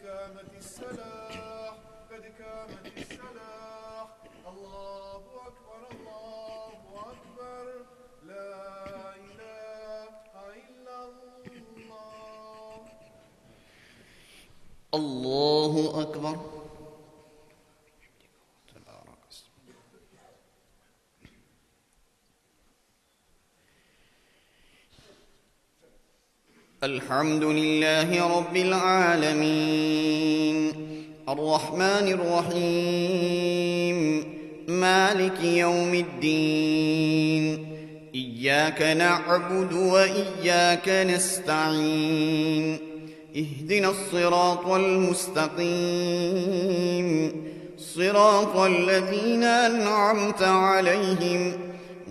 قامت الصلاة قد قامت الصلاة الله أكبر الله أكبر لا إله إلا الله الله أكبر. الحمد لله رب العالمين الرحمن الرحيم مالك يوم الدين إياك نعبد وإياك نستعين اهدنا الصراط المستقيم صراط الذين أنعمت عليهم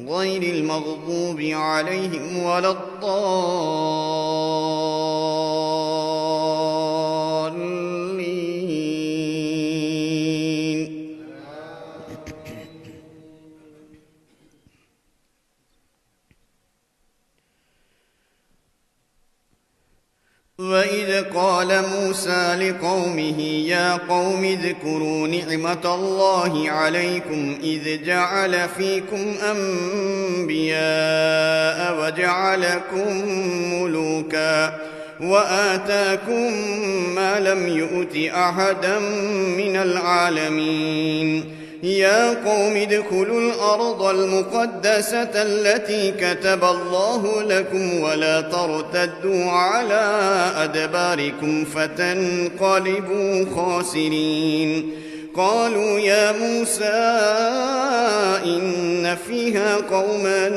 غير المغضوب عليهم ولا الضالين. وإذ قال موسى لقومه يا قوم اذكروا نعمة الله عليكم إذ جعل فيكم أنبياء وجعلكم ملوكا وآتاكم ما لم يؤت أحدا من العالمين يا قوم ادخلوا الأرض المقدسة التي كتب الله لكم ولا ترتدوا على أدباركم فتنقلبوا خاسرين قالوا يا موسى إن فيها قوما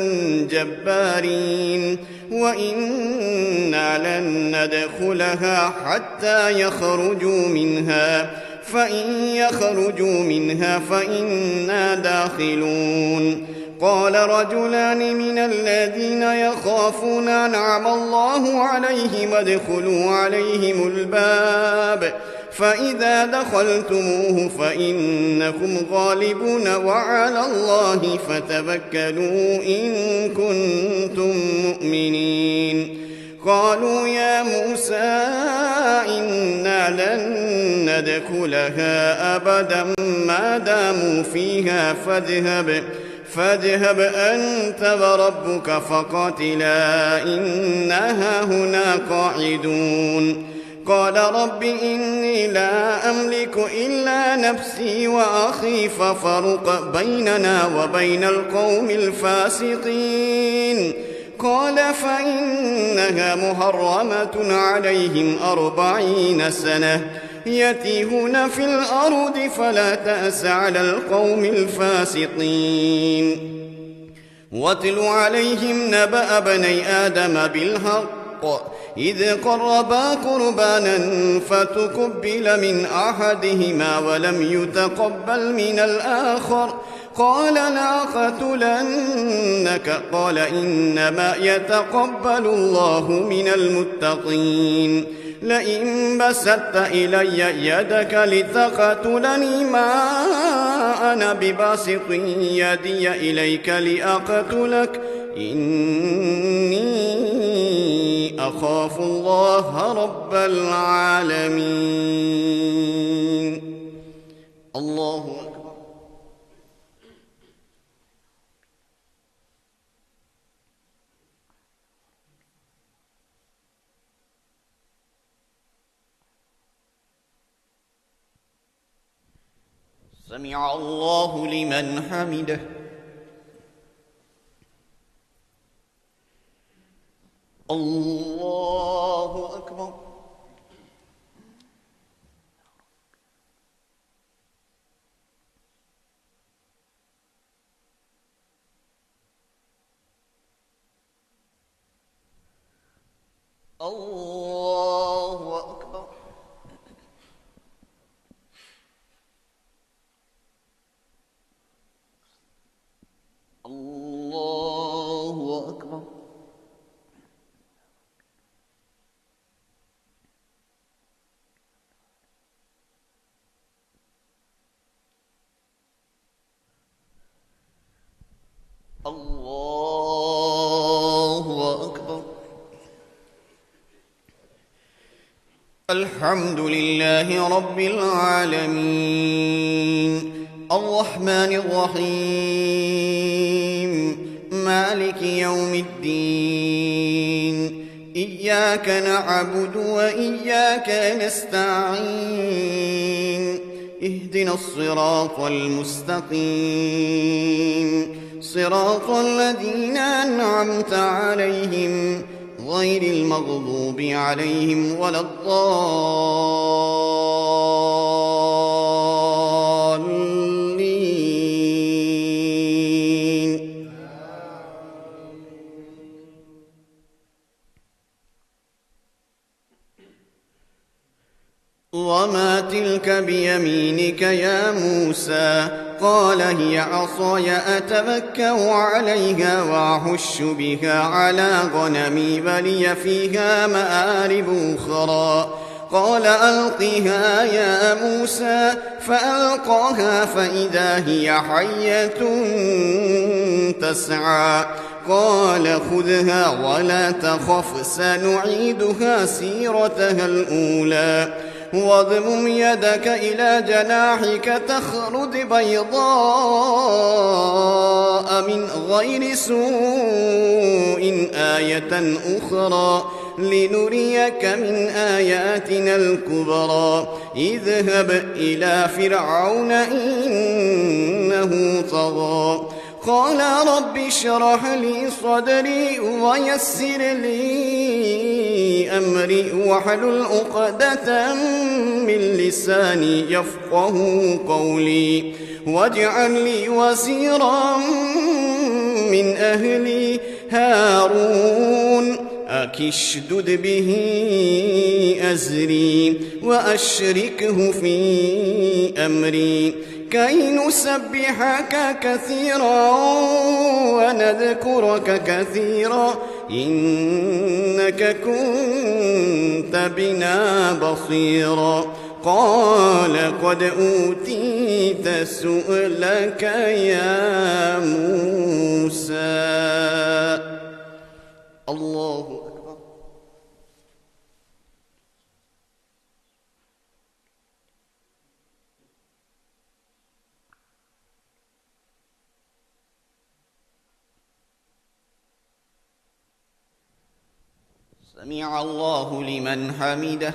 جبارين وإنا لن ندخلها حتى يخرجوا منها فإن يخرجوا منها فإنا داخلون قال رجلان من الذين يخافون أنعم الله عليهم ادخلوا عليهم الباب فإذا دخلتموه فإنكم غالبون وعلى الله فتوكلوا إن كنتم مؤمنين قالوا يا موسى إنا لن ندخلها أبدا ما داموا فيها فاذهب أنت وربك فقاتلا إنها هنا قاعدون قال رب إني لا أملك إلا نفسي وأخي ففرق بيننا وبين القوم الفاسقين قال فإنها محرمة عليهم 40 سنة يتيهون في الأرض فلا تأس على القوم الفاسقين واتل عليهم نبأ بني آدم بالحق إذ قربا قربانا فتقبل من أحدهما ولم يتقبل من الآخر قال لأقتلنك قال إنما يتقبل الله من المتقين لئن بسطت إلي يدك لتقتلني ما أنا بباسط يدي إليك لأقتلك إني أخاف الله رب العالمين. الله أكبر. سمع الله لمن حمده. الله أكبر. الله أكبر. الله أكبر. الله أكبر. الحمد لله رب العالمين الرحمن الرحيم مالك يوم الدين إياك نعبد وإياك نستعين اهدنا الصراط المستقيم صراط الذين أنعمت عليهم غير المغضوب عليهم ولا الضالين. وما تلك بيمينك يا موسى؟ قال هي عصاي أتوكأ عليها وأحش بها على غنمي ولي فيها مآرب أخرى. قال ألقها يا موسى فألقاها فإذا هي حية تسعى. قال خذها ولا تخف سنعيدها سيرتها الأولى واضمم يدك إلى جناحك تخرج بيضاء من غير سوء آية أخرى لنريك من آياتنا الكبرى. اذهب إلى فرعون إنه طغى. قال رب اشرح لي صدري ويسر لي أمري واحلل عقدة من لساني يفقه قولي واجعل لي وزيرا من أهلي هارون أخي اشدد به أزري وأشركه في أمري كي نسبحك كثيرا ونذكرك كثيرا إنك كنت بنا بصيرا. قال قد أوتيت سؤلك يا موسى. الله أكبر. سمع الله لمن حمده.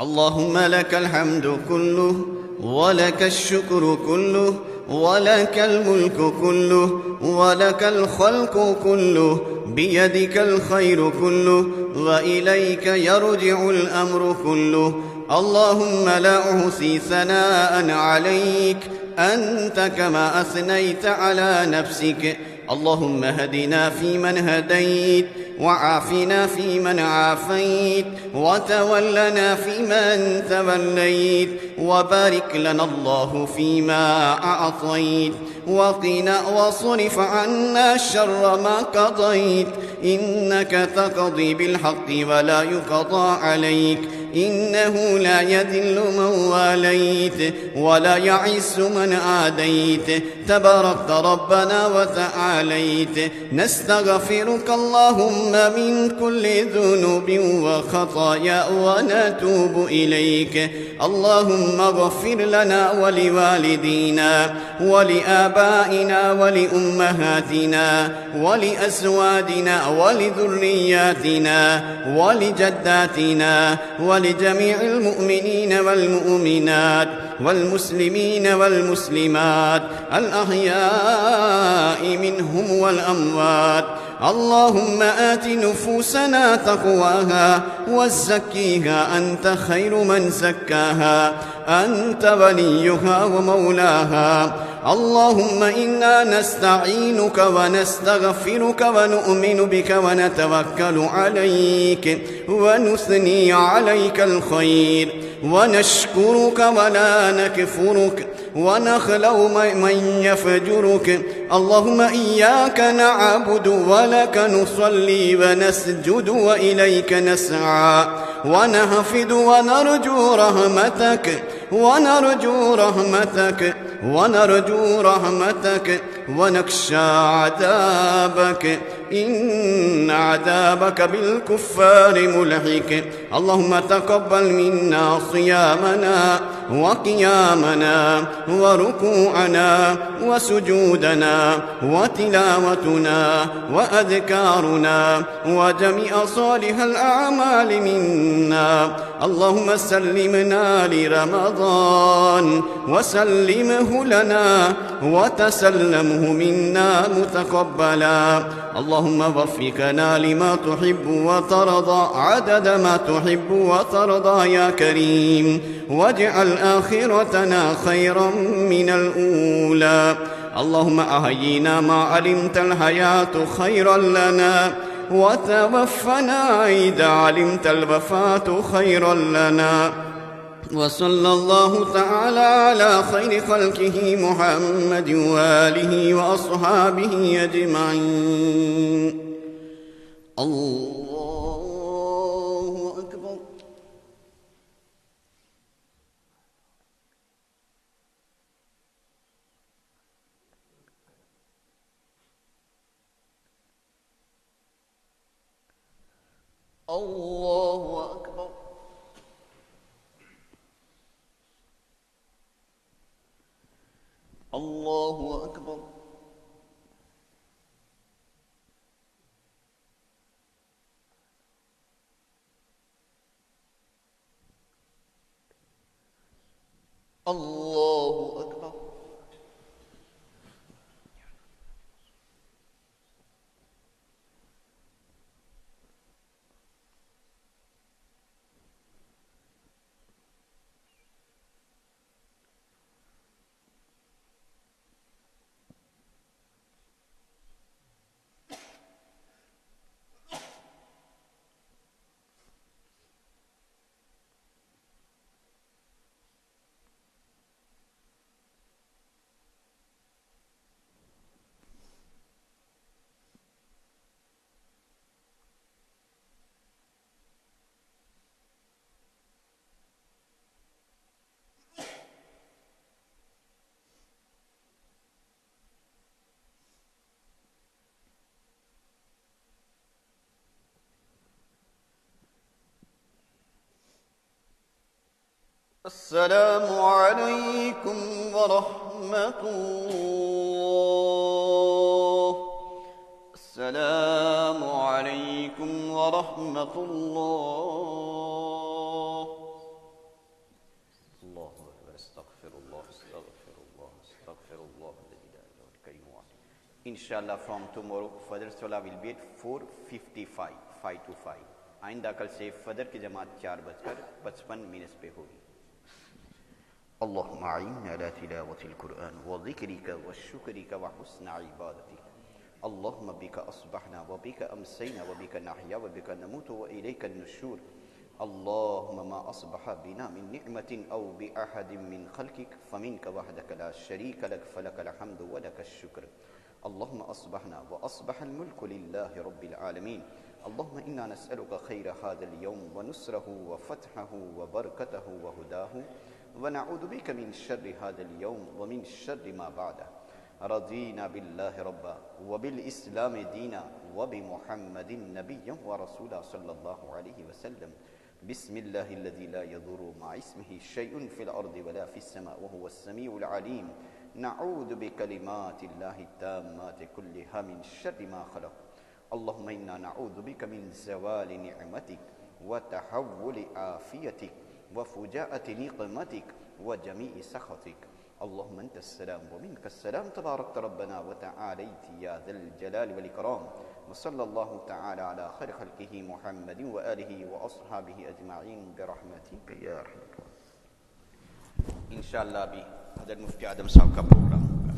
اللهم لك الحمد كله ولك الشكر كله ولك الملك كله ولك الخلق كله بيدك الخير كله وإليك يرجع الأمر كله. اللهم لا أحصي ثناء عليك أنت كما أثنيت على نفسك. اللهم هدنا فيمن هديت وعافنا فيمن عافيت وتولنا فيمن توليت وبارك لنا الله فيما أعطيت وقنا واصرف عنا شر ما قضيت إنك تقضي بالحق ولا يقضى عليك إنه لا يذل من واليت ولا يعز من عاديت تباركت ربنا وتعاليت. نستغفرك اللهم من كل ذنوب وخطايا ونتوب إليك. اللهم اغفر لنا ولوالدينا ولآبائنا ولأمهاتنا ولأزواجنا ولذرياتنا ولجداتنا ولجميع المؤمنين والمؤمنات والمسلمين والمسلمات الأحياء منهم والأموات. اللهم آت نفوسنا تقواها وزكيها أنت خير من زكاها أنت وليها ومولاها. اللهم إنا نستعينك ونستغفرك ونؤمن بك ونتوكل عليك ونثني عليك الخير ونشكرك ولا نكفرك ونخلو من يفجرك. اللهم إياك نعبد ولك نصلي ونسجد وإليك نسعى ونحفد ونرجو رحمتك ونرجو رحمتك ونخشى عذابك، إن عذابك بالكفار ملحق. اللهم تقبل منا صيامنا وقيامنا وركوعنا وسجودنا وتلاوتنا وأذكارنا وجميع صالح الأعمال منا. اللهم سلمنا لرمضان وسلمه لنا وتسلمه منا متقبلا. اللهم وفقنا لما تحب وترضى عدد ما تحب وترضى يا كريم، واجعل آخرتنا خيرا من الأولى. اللهم أحينا ما علمت الحياة خيرا لنا، وتوفنا إذا علمت الوفاة خيرا لنا. وصلى الله تعالى على خير خلقه محمد وآله وأصحابه أجمعين. الله أكبر. الله أكبر. الله أكبر. الله أكبر. السلام عليكم ورحمة الله. السلام عليكم ورحمة الله. الله أكبر. استغفر الله استغفر الله استغفر الله الذي لا إله إلا هو. Inshallah, from tomorrow Fajr Salah will be at 4:55, 5 to 5. आइंदा कल से फजर की जमात 4:55 पे होगी. اللهم أعنا على تلاوة القرآن وذكرك وشكرك وحسن عبادتك. اللهم بك أصبحنا وبك أمسينا وبك نحيا وبك نموت وإليك النشور. اللهم ما أصبح بنا من نعمة أو بأحد من خلقك فمنك وحدك لا شريك لك، فلك الحمد ولك الشكر. اللهم أصبحنا وأصبح الملك لله رب العالمين. اللهم إنا نسألك خير هذا اليوم ونصره وفتحه وبركته وهداه، ونعوذ بك من شر هذا اليوم ومن شر ما بعده. رضينا بالله ربا وبالإسلام دينا وبمحمد نبيا ورسولا صلى الله عليه وسلم. بسم الله الذي لا يضر مع اسمه شيء في الأرض ولا في السماء وهو السميع العليم. نعوذ بكلمات الله التامات كلها من شر ما خلق. اللهم إنا نعوذ بك من زوال نعمتك وتحول عافيتك وفجاءة نقمتك وجميع سخطك. اللهم أنت السلام ومنك السلام، تباركت ربنا وتعاليت يا ذا الجلال والإكرام. وصلى الله تعالى على خير خلقه محمد وآله وأصحابه أجمعين برحمتك يا أرحم الراحمين. इंशाअल्लाह अभी हज़रत मुफ्ती आदम साहब का प्रोग्राम होगा.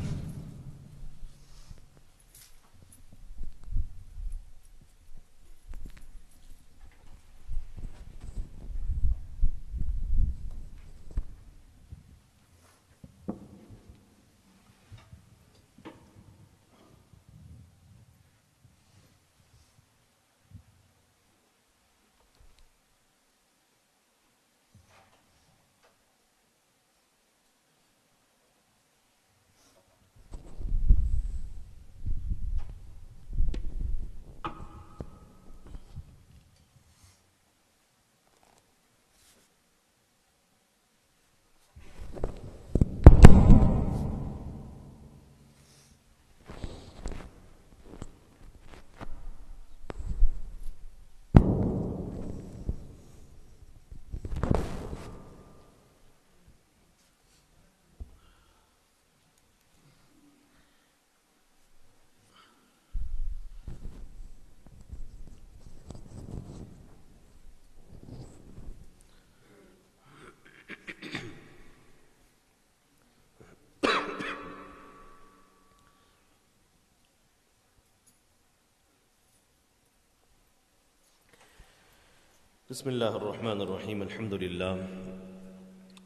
بسم الله الرحمن الرحيم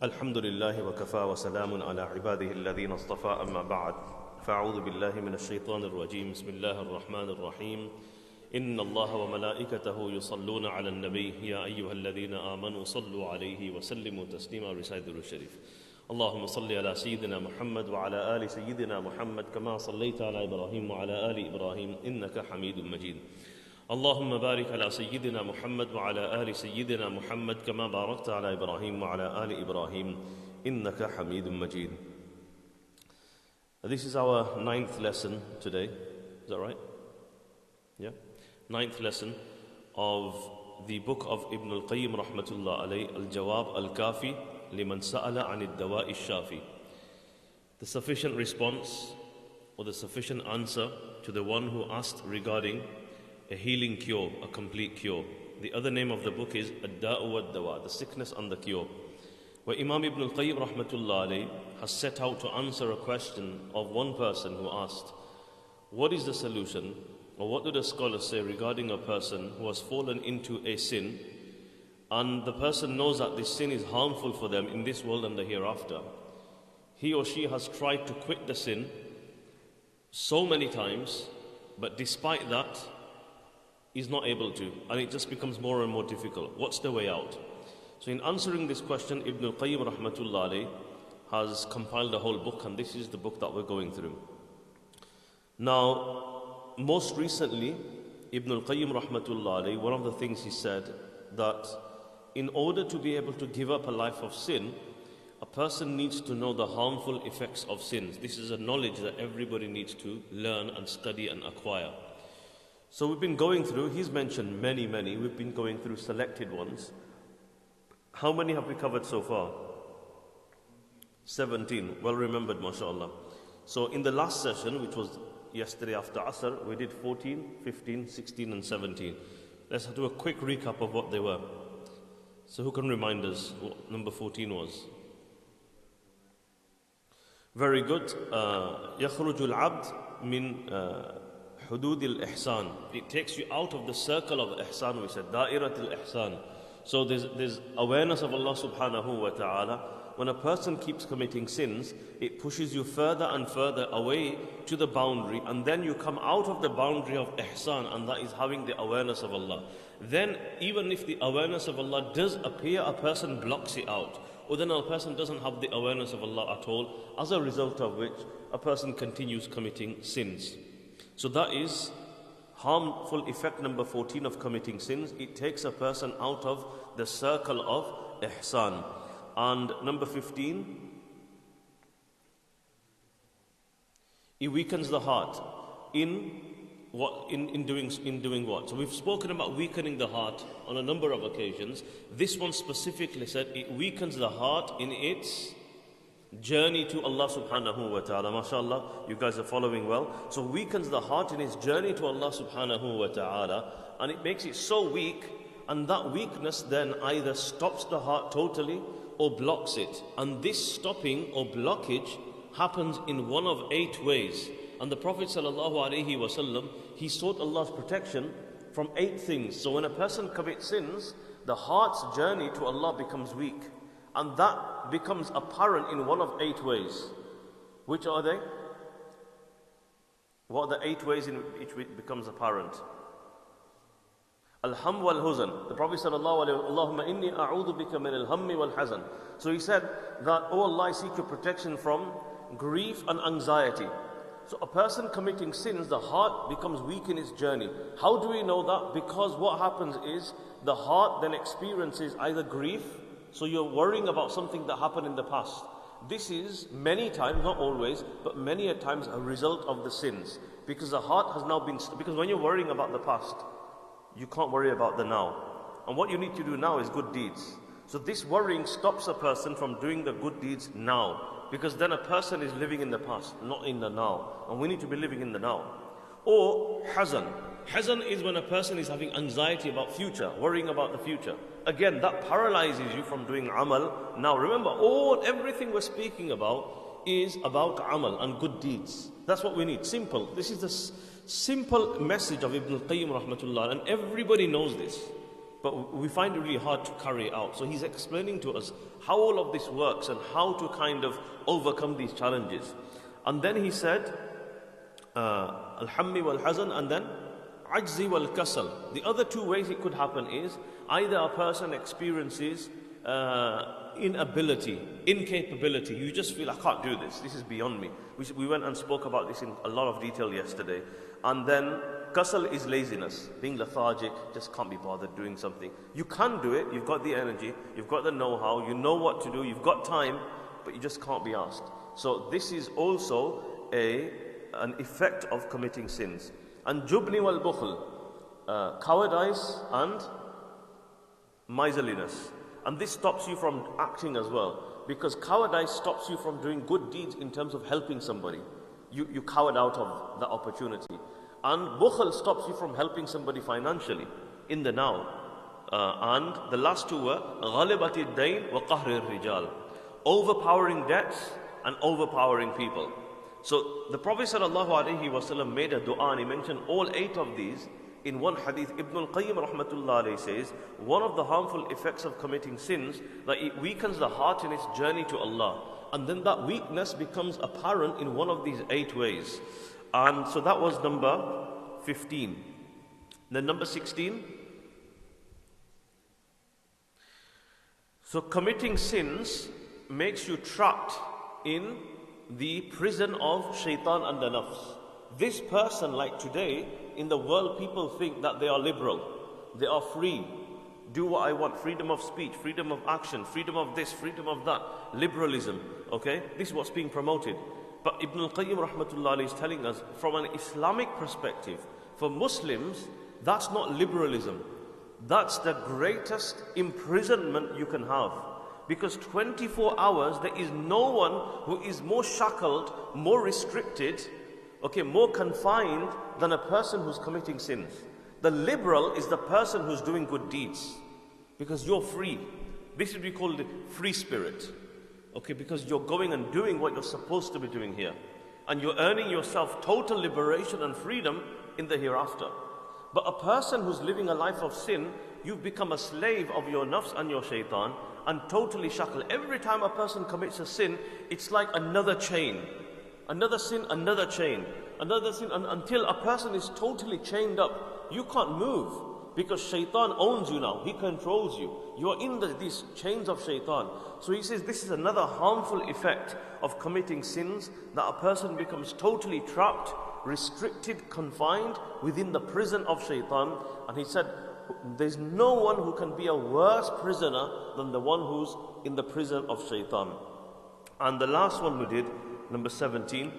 الحمد لله وكفى وسلام على عباده الذين اصطفى أما بعد فأعوذ بالله من الشيطان الرجيم بسم الله الرحمن الرحيم إن الله وملائكته يصلون على النبي يا أيها الذين آمنوا صلوا عليه وسلموا تسليما. Recite the Sharif. اللهم صل على سيدنا محمد وعلى آل سيدنا محمد كما صليت على إبراهيم وعلى آل إبراهيم إنك حميد مجيد. اللهم بارك على سيدنا محمد وعلى آل سيدنا محمد كما باركت على إبراهيم وعلى آل إبراهيم إنك حميد مجيد. This is our 9th lesson today. Is that right? Yeah? 9th lesson of the book of Ibn al-Qayyim rahmatullah alayh, Al-Jawab Al-Kafi liman sa'ala an ad-dawa' ash-shafi. The sufficient response or the sufficient answer to the one who asked regarding a healing cure, a complete cure. The other name of the book is Ad-Da'u wad-Dawa, the sickness and the cure, where Imam Ibn al-Qayyim rahmatullah alayh has set out to answer a question of one person who asked, what is the solution, or what do the scholars say regarding a person who has fallen into a sin and the person knows that this sin is harmful for them in this world and the hereafter. He or she has tried to quit the sin so many times, but despite that is not able to, and it just becomes more and more difficult. What's the way out? So in answering this question, Ibn al-Qayyim rahmatullah alayh has compiled a whole book, and this is the book that we're going through. Now, most recently, Ibn al-Qayyim rahmatullah alayh, one of the things he said, that in order to be able to give up a life of sin, a person needs to know the harmful effects of sins. This is a knowledge that everybody needs to learn and study and acquire. So we've been going through, he's mentioned many, we've been going through selected ones. How many have we covered so far? 17, well remembered, mashallah. So in the last session, which was yesterday after Asr, we did 14, 15, 16 and 17. Let's do a quick recap of what they were. So who can remind us what number 14 was? Very good. يَخْرُجُ الْعَبْدِ مِنْ حدود الإحسان. It takes you out of the circle of ihsan, we said, دائرة الإحسان. So there's awareness of Allah subhanahu wa ta'ala. When a person keeps committing sins, it pushes you further and further away to the boundary, and then you come out of the boundary of ihsan, and that is having the awareness of Allah. Then even if the awareness of Allah does appear, a person blocks it out, or then a person doesn't have the awareness of Allah at all, as a result of which a person continues committing sins. So that is harmful effect number 14 of committing sins. It takes a person out of the circle of ihsan. And number 15, it weakens the heart in doing what? So we've spoken about weakening the heart on a number of occasions. This one specifically said it weakens the heart in its journey to Allah subhanahu wa ta'ala. MashaAllah, you guys are following well. So weakens the heart in its journey to Allah subhanahu wa ta'ala, and it makes it so weak, and that weakness then either stops the heart totally or blocks it. And this stopping or blockage happens in one of 8 ways. And the Prophet sallallahu alaihi wasallam, he sought Allah's protection from 8 things. So when a person commits sins, the heart's journey to Allah becomes weak. And that becomes apparent in one of 8 ways. Which are they? What are the 8 ways in which it becomes apparent? Al-ham wal-huzan. The Prophet sallallahu alayhi wa sallam, Allahumma inni a'udhu bika min al-hammi wal-hazan. So he said that, oh Allah, I seek your protection from grief and anxiety. So a person committing sins, the heart becomes weak in its journey. How do we know that? Because what happens is the heart then experiences either grief, so you're worrying about something that happened in the past. This is many times, not always, but many a times a result of the sins. Because the heart has now been, because when you're worrying about the past, you can't worry about the now. And what you need to do now is good deeds. So this worrying stops a person from doing the good deeds now. Because then a person is living in the past, not in the now. And we need to be living in the now. Or hazan. Hazan is when a person is having anxiety about future, worrying about the future. Again, that paralyzes you from doing amal. Now remember, everything we're speaking about is about amal and good deeds. That's what we need. Simple. This is the simple message of Ibn al-Qayyim rahmatullah, and everybody knows this. but we find it really hard to carry it out. So he's explaining to us how all of this works and how to kind of overcome these challenges. And then he said, Al-Hammi wal-Hazan, and then Ajzi wal-Kasal. The other two ways it could happen is either a person experiences inability, incapability. You just feel, I can't do this. This is beyond me. We went and spoke about this in a lot of detail yesterday. And then kasal is laziness, being lethargic, just can't be bothered doing something. You can do it. You've got the energy. You've got the know-how. You know what to do. You've got time, but you just can't be asked. So this is also an effect of committing sins. And jubni wal bukhl, cowardice and miserliness. And this stops you from acting as well, because cowardice stops you from doing good deeds in terms of helping somebody. You coward out of the opportunity. And bukhl stops you from helping somebody financially in the now. And the last two were ghalibati ad-dayn wa qahri ar-rijal, overpowering debts and overpowering people. So the Prophet ﷺ made a dua, and he mentioned all 8 of these in one hadith. Ibn al-Qayyim rahmatullah alayhi says, one of the harmful effects of committing sins, that it weakens the heart in its journey to Allah. And then that weakness becomes apparent in one of these 8 ways. And so that was number 15. Then number 16. So committing sins makes you trapped in the prison of shaitan and the nafs. This person, like today, in the world, people think that they are liberal. They are free. Do what I want. Freedom of speech, freedom of action, freedom of this, freedom of that. Liberalism. Okay? This is what's being promoted. But Ibn al-Qayyim rahmatullah is telling us, from an Islamic perspective, for Muslims, that's not liberalism. That's the greatest imprisonment you can have. Because 24 hours, there is no one who is more shackled, more restricted, more confined than a person who's committing sins. The liberal is the person who's doing good deeds, because you're free. This would be called free spirit. Because you're going and doing what you're supposed to be doing here. And you're earning yourself total liberation and freedom in the hereafter. But a person who's living a life of sin, you've become a slave of your nafs and your shaitan, and totally shackled. Every time a person commits a sin, it's like another chain. Another sin, another chain, another sin, until a person is totally chained up. You can't move, because shaitan owns you now. He controls you. You are in these chains of shaitan. So he says this is another harmful effect of committing sins, that a person becomes totally trapped, restricted, confined within the prison of shaitan. And he said, there's no one who can be a worse prisoner than the one who's in the prison of shaitan. And the last one we did, number 17.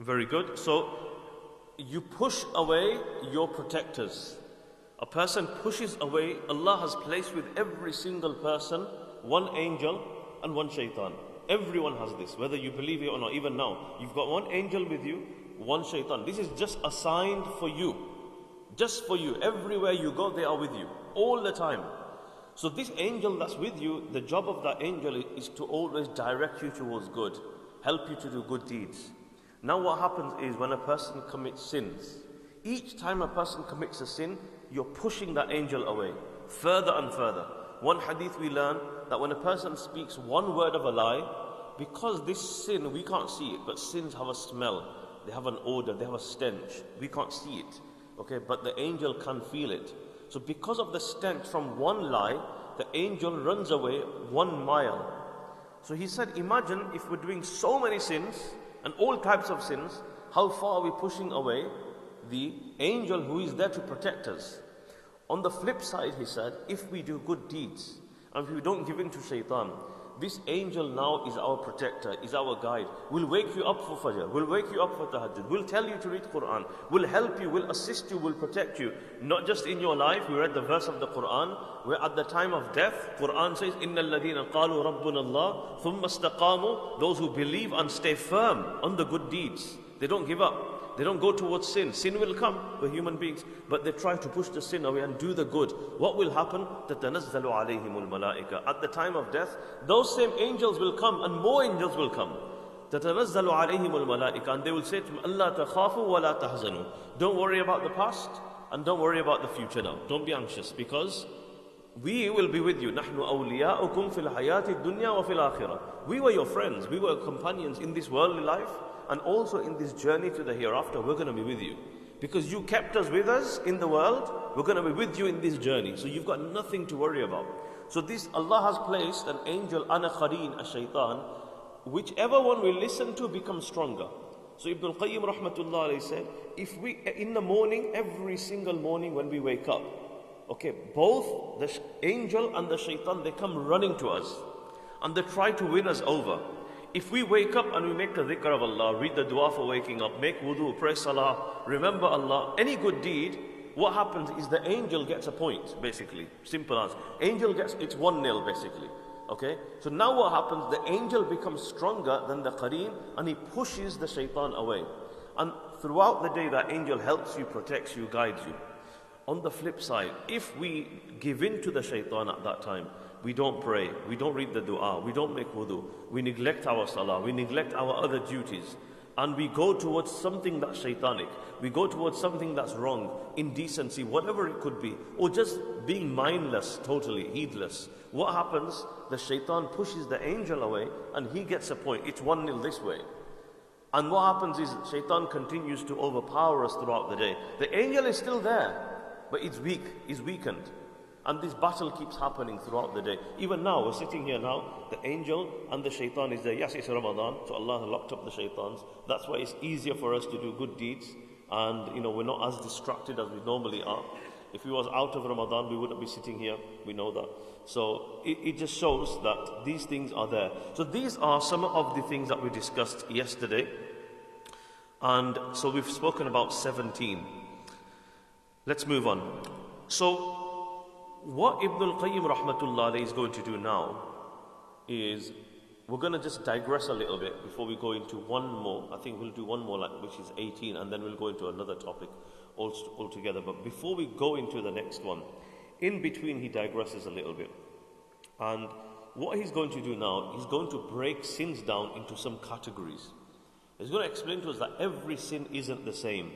Very good. So you push away your protectors. A person pushes away. Allah has placed with every single person one angel and one shaitan. Everyone has this, whether you believe it or not. Even now, you've got one angel with you, one shaitan. This is just assigned for you. Just for you. Everywhere you go, they are with you. All the time. So this angel that's with you, the job of that angel is to always direct you towards good. Help you to do good deeds. Now what happens is, when a person commits sins, each time a person commits a sin, you're pushing that angel away. Further and further. One hadith we learn that when a person speaks one word of a lie, because this sin, we can't see it, but sins have a smell. They have an odor, they have a stench. We can't see it. But the angel can feel it. So because of the stench from one lie, the angel runs away 1 mile. So he said, imagine if we're doing so many sins, and all types of sins, how far are we pushing away the angel who is there to protect us? On the flip side, he said, if we do good deeds, and if we don't give in to shaitan, this angel now is our protector, is our guide. Will wake you up for Fajr, will wake you up for Tahajjud, will tell you to read Quran, will help you, will assist you, will protect you. Not just in your life. We read the verse of the Quran, where at the time of death, Quran says, إِنَّ الَّذِينَ قَالُوا رَبُّنَا اللَّهُ ثُمَّ اسْتَقَامُوا. Those who believe and stay firm on the good deeds. They don't give up. They don't go towards sin. Sin will come, we're human beings, but they try to push the sin away and do the good. What will happen? تَتَنَزَّلُ عَلَيْهِمُ الْمَلَائِكَةُ. At the time of death, those same angels will come, and more angels will come. تَتَنَزَّلُ عَلَيْهِمُ الْمَلَائِكَةُ, and they will say to them, أَلَّا تَخَافُوا وَلَا تَحْزَنُوا. Don't worry about the past and don't worry about the future now. Don't be anxious, because we will be with you. نَحْنُ أَوْلِيَاؤُكُمْ فِي الْحَيَاةِ الدُّنْيَا وَفِي الْآخِرَةِ. We were your friends, we were companions in this worldly life and also in this journey to the hereafter. We're going to be with you. Because you kept us with us in the world, we're going to be with you in this journey. So you've got nothing to worry about. So this, Allah has placed an angel, ana qareen, a shaitan, whichever one we listen to becomes stronger. So Ibn al-Qayyim rahmatullah alayhi said, if we, in the morning, every single morning when we wake up, okay, both the angel and the shaitan, they come running to us and they try to win us over. If we wake up and we make the dhikr of Allah, read the dua for waking up, make wudu, pray salah, remember Allah, any good deed, what happens is the angel gets a point, basically. Simple answer. Angel gets, it's 1-0 basically. Okay? So now what happens, the angel becomes stronger than the qareen and he pushes the shaitan away. And throughout the day that angel helps you, protects you, guides you. On the flip side, if we give in to the shaitan at that time, we don't pray, we don't read the dua, we don't make wudu, we neglect our salah, we neglect our other duties, and we go towards something that's shaitanic, we go towards something that's wrong, indecency, whatever it could be, or just being mindless, totally heedless. What happens? The shaitan pushes the angel away and he gets a point. It's 1-0 this way. And what happens is shaitan continues to overpower us throughout the day. The angel is still there, but it's weak, it's weakened. And this battle keeps happening throughout the day. Even now, we're sitting here now, the angel and the shaitan is there. Yes, it's Ramadan, so Allah locked up the shaitans. That's why it's easier for us to do good deeds. And, we're not as distracted as we normally are. If we was out of Ramadan, we wouldn't be sitting here. We know that. So it just shows that these things are there. So these are some of the things that we discussed yesterday. And so we've spoken about 17. Let's move on. So what Ibn al-Qayyim rahmatullah alayhi is going to do now is we're going to just digress a little bit before we go into one more. I think we'll do one more, which is 18, and then we'll go into another topic altogether. But before we go into the next one, in between he digresses a little bit. And what he's going to do now, he's going to break sins down into some categories. He's going to explain to us that every sin isn't the same.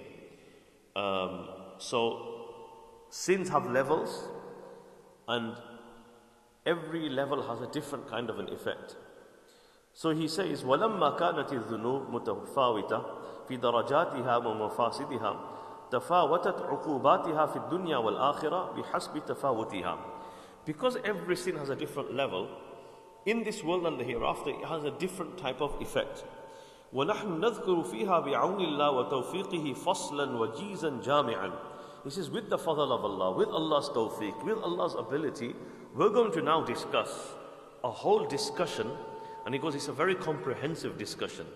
So sins have levels, and every level has a different kind of an effect. So he says, وَلَمَّا كَانَتِ الذُّنُوبُ مُتَفَاوِتَةً فِي دَرَجَاتِهَا وَمَفَاسِدِهَا تَفَاوَتَتْ عُقُوبَاتِهَا فِي الدُّنْيَا وَالْآخِرَةِ بِحَسْبِ تَفَاوُتِهَا. Because every sin has a different level, in this world and the hereafter, it has a different type of effect. وَنَحْنُ نَذْكُرُ فِيهَا بِعَوْنِ اللَّهِ وَتَوْفِيقِهِ فَصْلًا وَجِيزًا جَامِعًا. He says, with the fadl of Allah, with Allah's tawfiq, with Allah's ability, we're going to now discuss a whole discussion. And he goes, it's a very comprehensive discussion.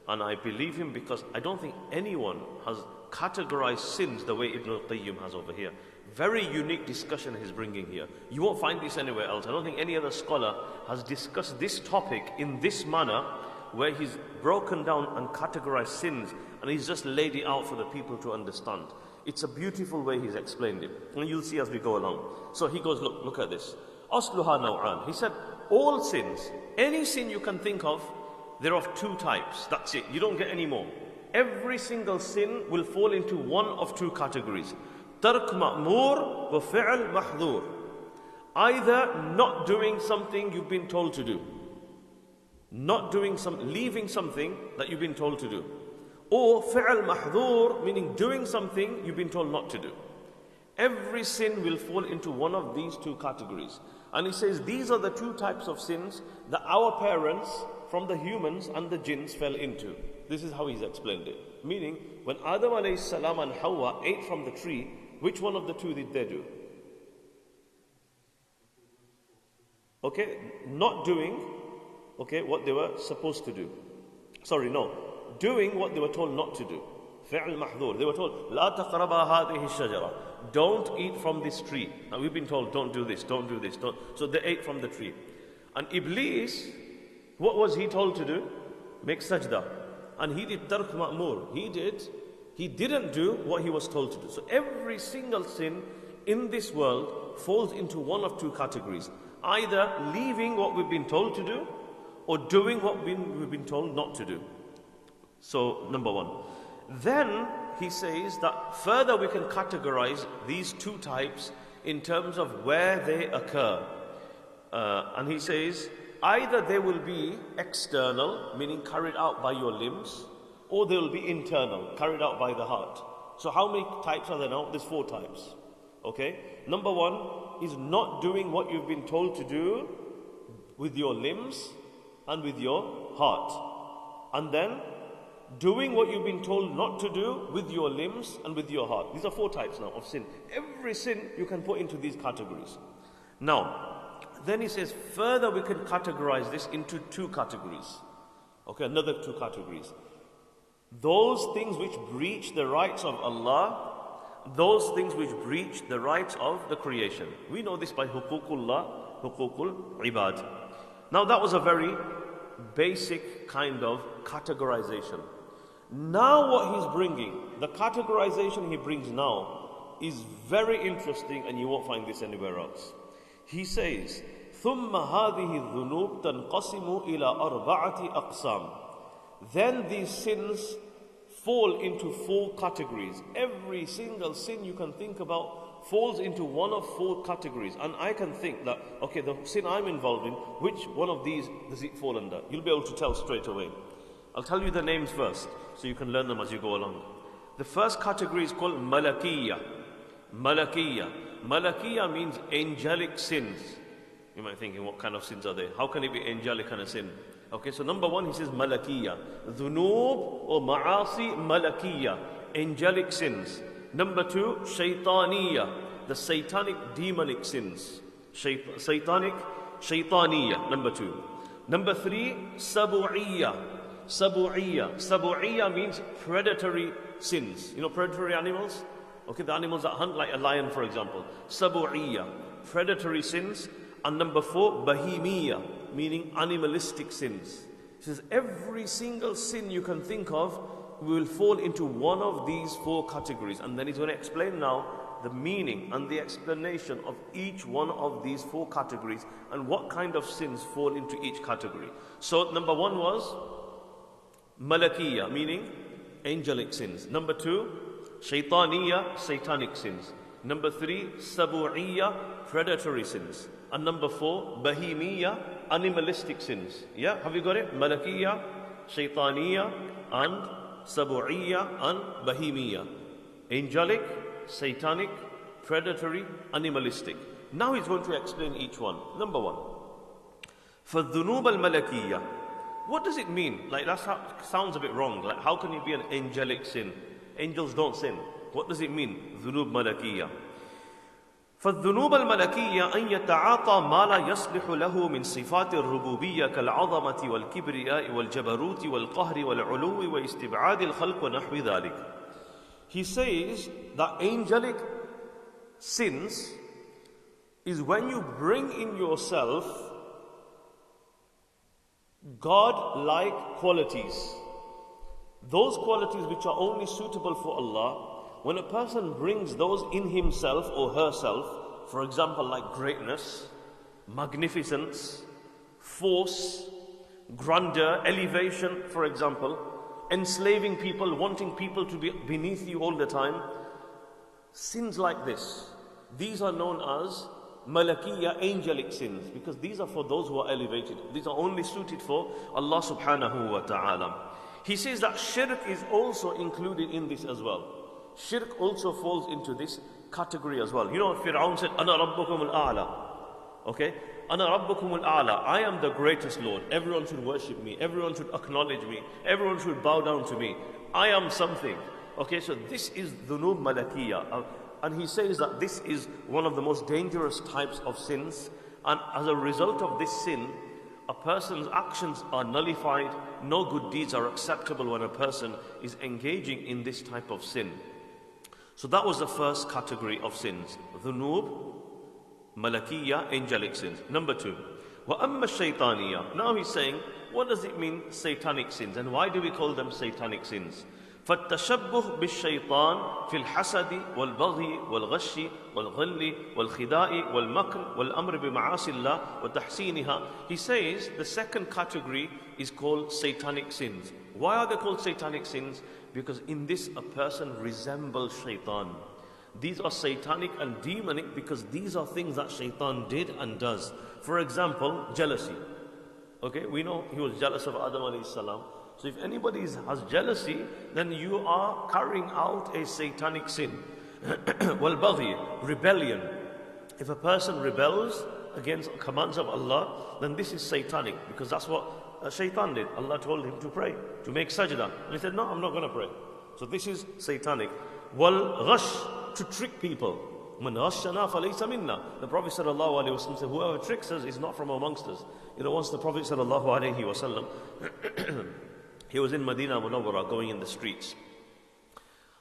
And I believe him because I don't think anyone has categorized sins the way Ibn al-Qayyim has over here. Very unique discussion he's bringing here. You won't find this anywhere else. I don't think any other scholar has discussed this topic in this manner, where he's broken down and categorized sins and he's just laid it out for the people to understand. It's a beautiful way he's explained it, and you'll see as we go along. So he goes, look at this. Asluha naw'an. He said, all sins, any sin you can think of, they're of two types. That's it. You don't get any more. Every single sin will fall into one of two categories. Tark ma'mur wa fi'l mahdhur. Either not doing something you've been told to do, leaving something that you've been told to do, or fi'l mahdhur, meaning doing something you've been told not to do. Every sin will fall into one of these two categories. And he says these are the two types of sins that our parents from the humans and the jinns fell into. This is how he's explained it. Meaning, when Adam alayhi salam and Hawa ate from the tree, which one of the two did they do? Okay, not doing, what they were supposed to do. Doing what they were told not to do. Fi'l mahdhur. They were told, La taqraba hadhihi shajara. Don't eat from this tree. And we've been told, don't do this, don't do this. Don't. So they ate from the tree. And Iblis, what was he told to do? Make sajda. And he did tark ma'mur. He didn't do what he was told to do. So every single sin in this world falls into one of two categories. Either leaving what we've been told to do, or doing what we've been told not to do. So, number one. Then he says that further we can categorize these two types in terms of where they occur. And he says, either they will be external, meaning carried out by your limbs, or they will be internal, carried out by the heart. So how many types are there now? There's 4 types. Okay? Number one is not doing what you've been told to do with your limbs and with your heart. And then doing what you've been told not to do with your limbs and with your heart. These are 4 types now of sin. Every sin you can put into these categories. Now, then he says, further we can categorize this into 2 categories. Okay, another 2 categories. Those things which breach the rights of Allah, those things which breach the rights of the creation. We know this by huququllah, huququl ibad. Now that was a very basic kind of categorization. Now what he's bringing, the categorization he brings now is very interesting, and you won't find this anywhere else. He says, ثُمَّ هَذِهِ الذُّنُوبِ تَنْقَسِمُ إِلَى أَرْبَعَةِ أَقْسَامٍ. Then these sins fall into 4 categories. Every single sin you can think about falls into one of 4 categories. And I can think that, okay, the sin I'm involved in, which one of these does it fall under? You'll be able to tell straight away. I'll tell you the names first, so you can learn them as you go along. The first category is called malakiyya. Malakiyya. Malakiyya means angelic sins. You might be thinking, what kind of sins are they? How can it be angelic kind of sin? Okay, so number one, he says malakiyya. Dhunub or ma'asi malakiyya. Angelic sins. Number 2, shaytaniyya. The satanic demonic sins. Satanic, shaytaniyya. Number 2. Number 3, sabu'iyya. Sabu'iyya. Sabu'iyya means predatory sins. You know predatory animals? Okay, the animals that hunt, like a lion, for example. Sabu'iyya. Predatory sins. And number 4, bahimiyya, meaning animalistic sins. He says every single sin you can think of will fall into one of these 4 categories. And then he's going to explain now the meaning and the explanation of each one of these 4 categories and what kind of sins fall into each category. So number 1 was malakiyya, meaning angelic sins. Number 2, shaytaniyya, satanic sins. Number 3, sabu'iyya, predatory sins. And number 4, bahimiyya, animalistic sins. Yeah, have you got it? Malakiyya, shaytaniyya, and sabu'iyya, and bahimiyya. Angelic, satanic, predatory, animalistic. Now he's going to explain each one. Number 1, for dhunub al-malakiyya. What does it mean? Like that sounds a bit wrong. Like how can it be an angelic sin? Angels don't sin. What does it mean? Dhunub malakiyya. فالذنوب الملكية أن يتعاطى ما لا يصلح له من صفات الربوبية كالعظمة والكبرياء والجبروت والقهر والعلو واستبعاد الخلق ونحو ذلك. He says that angelic sins is when you bring in yourself God-like qualities. Those qualities which are only suitable for Allah. When a person brings those in himself or herself, for example, like greatness, magnificence, force, grandeur, elevation, for example, enslaving people, wanting people to be beneath you all the time, sins like this, these are known as malakiyya, angelic sins, because these are for those who are elevated. These are only suited for Allah subhanahu wa ta'ala. He says that shirk is also included in this as well. Shirk also falls into this category as well. You know, Fir'aun said, Ana rabbukum al-a'la. Okay? Ana rabbukum al-a'la. I am the greatest Lord. Everyone should worship me. Everyone should acknowledge me. Everyone should bow down to me. I am something. Okay, so this is dhunub malakiyya. And he says that this is one of the most dangerous types of sins. And as a result of this sin, a person's actions are nullified. No good deeds are acceptable when a person is engaging in this type of sin. So that was the first category of sins. Dhunub, malakiyya, angelic sins. Number 2, وَأَمَّا الشَّيْطَانِيَّةِ. Now he's saying, what does it mean, satanic sins? And why do we call them satanic sins? فَالتَّشَبُّهُ بِالشَّيْطَانِ فِي الْحَسَدِ وَالْبَغْيِ وَالْغَشِّ وَالْغِلِّ وَالْخِدَاءِ وَالْمَكْرِ وَالْأَمْرِ بِمَعَاصِ اللَّهِ وَتَحْسِينِهَا. He says the second category is called satanic sins. Why are they called satanic sins? Because in this a person resembles shaitan. These are satanic and demonic because these are things that shaitan did and does. For example, jealousy. Okay, we know he was jealous of Adam alayhi salam. So if anybody has jealousy, then you are carrying out a satanic sin. Wal-baghi, rebellion. If a person rebels against commands of Allah, then this is satanic, because that's what shaitan did. Allah told him to pray, to make sajda. And he said, no, I'm not going to pray. So this is satanic. Wal-ghash, to trick people. Man ghashana falaysa minna. The Prophet sallallahu alaihi wasallam said, whoever tricks us is not from amongst us. You know, once the Prophet sallallahu alaihi wasallam, he was in Medina Munawwara going in the streets.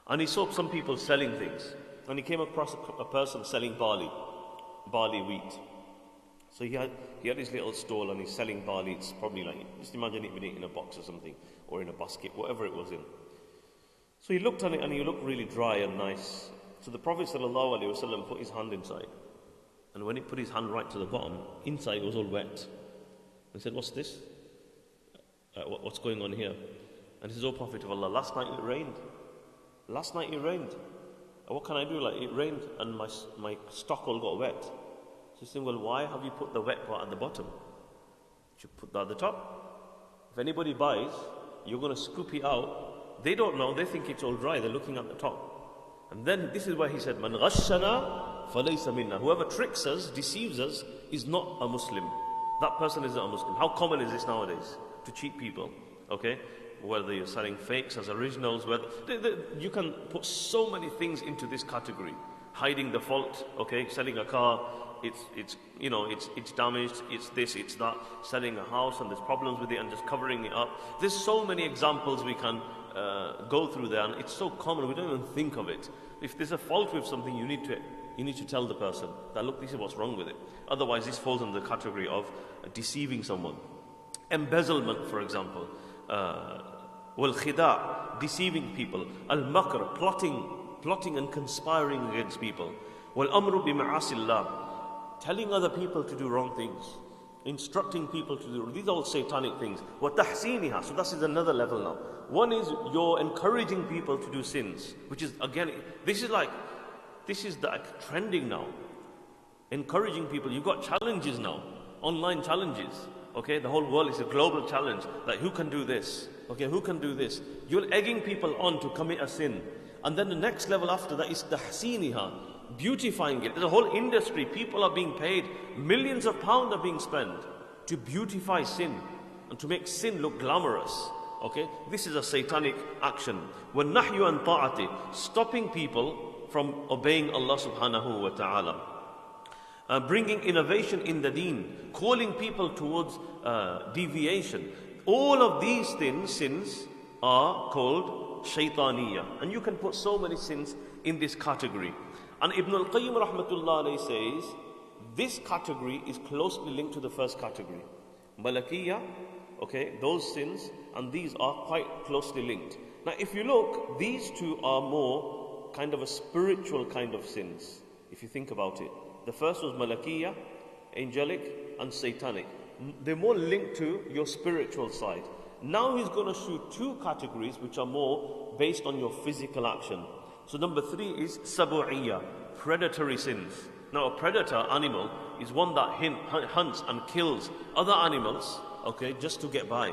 And he saw some people selling things. And he came across a person selling barley wheat. So he had his little stall and he's selling barley. It's probably like, just imagine it being in a box or something, or in a basket, whatever it was in. So he looked at it and he looked really dry and nice. So the Prophet ﷺ put his hand inside. And when he put his hand right to the bottom, inside it was all wet. He said, what's this? What's going on here? And he says, oh Prophet of Allah, last night it rained. Last night it rained. What can I do? Like, it rained and my stock all got wet. So he's saying, well, why have you put the wet part at the bottom? You should put that at the top. If anybody buys, you're going to scoop it out. They don't know, they think it's all dry, they're looking at the top. And then this is why he said, Man ghashana falaysa minna. Whoever tricks us, deceives us, is not a Muslim. That person is not a Muslim. How common is this nowadays? To cheat people, okay? Whether you're selling fakes as originals, whether you can put so many things into this category. Hiding the fault, okay? Selling a car, it's damaged, it's this, it's that. Selling a house and there's problems with it and just covering it up. There's so many examples we can go through there, and it's so common we don't even think of it. If there's a fault with something, you need to tell the person that, look, this is what's wrong with it. Otherwise, this falls under the category of deceiving someone. Embezzlement, for example. Wal-khida, deceiving people. Al-makr, plotting and conspiring against people. Wal-amru bi-ma'asillah, telling other people to do wrong things. Instructing people to do, these are all satanic things. وَتَحْسِينِهَا, so this is another level now. One is you're encouraging people to do sins, which is, again, this is trending now. Encouraging people, you've got challenges now, online challenges. Okay, the whole world is a global challenge. Like, who can do this? Okay, who can do this? You're egging people on to commit a sin. And then the next level after that is tahsiniha, beautifying it. There's a whole industry. People are being paid, millions of pounds are being spent to beautify sin and to make sin look glamorous. Okay, this is a satanic action. وَالنَّحْيُ عَنْ طَاعَتِهِ, stopping people from obeying Allah subhanahu wa ta'ala. Bringing innovation in the deen, calling people towards deviation. All of these sins are called shaytaniyah. And you can put so many sins in this category. And Ibn al-Qayyim rahmatullah alayhi says, this category is closely linked to the first category. Malakiyah, okay, those sins, and these are quite closely linked. Now if you look, these two are more kind of a spiritual kind of sins, if you think about it. The first was Malakiyah, angelic, and satanic. They're more linked to your spiritual side. Now he's going to shoot two categories which are more based on your physical action. So number 3 is Sabu'iyah, predatory sins. Now a predator animal is one that hunts and kills other animals, okay, just to get by.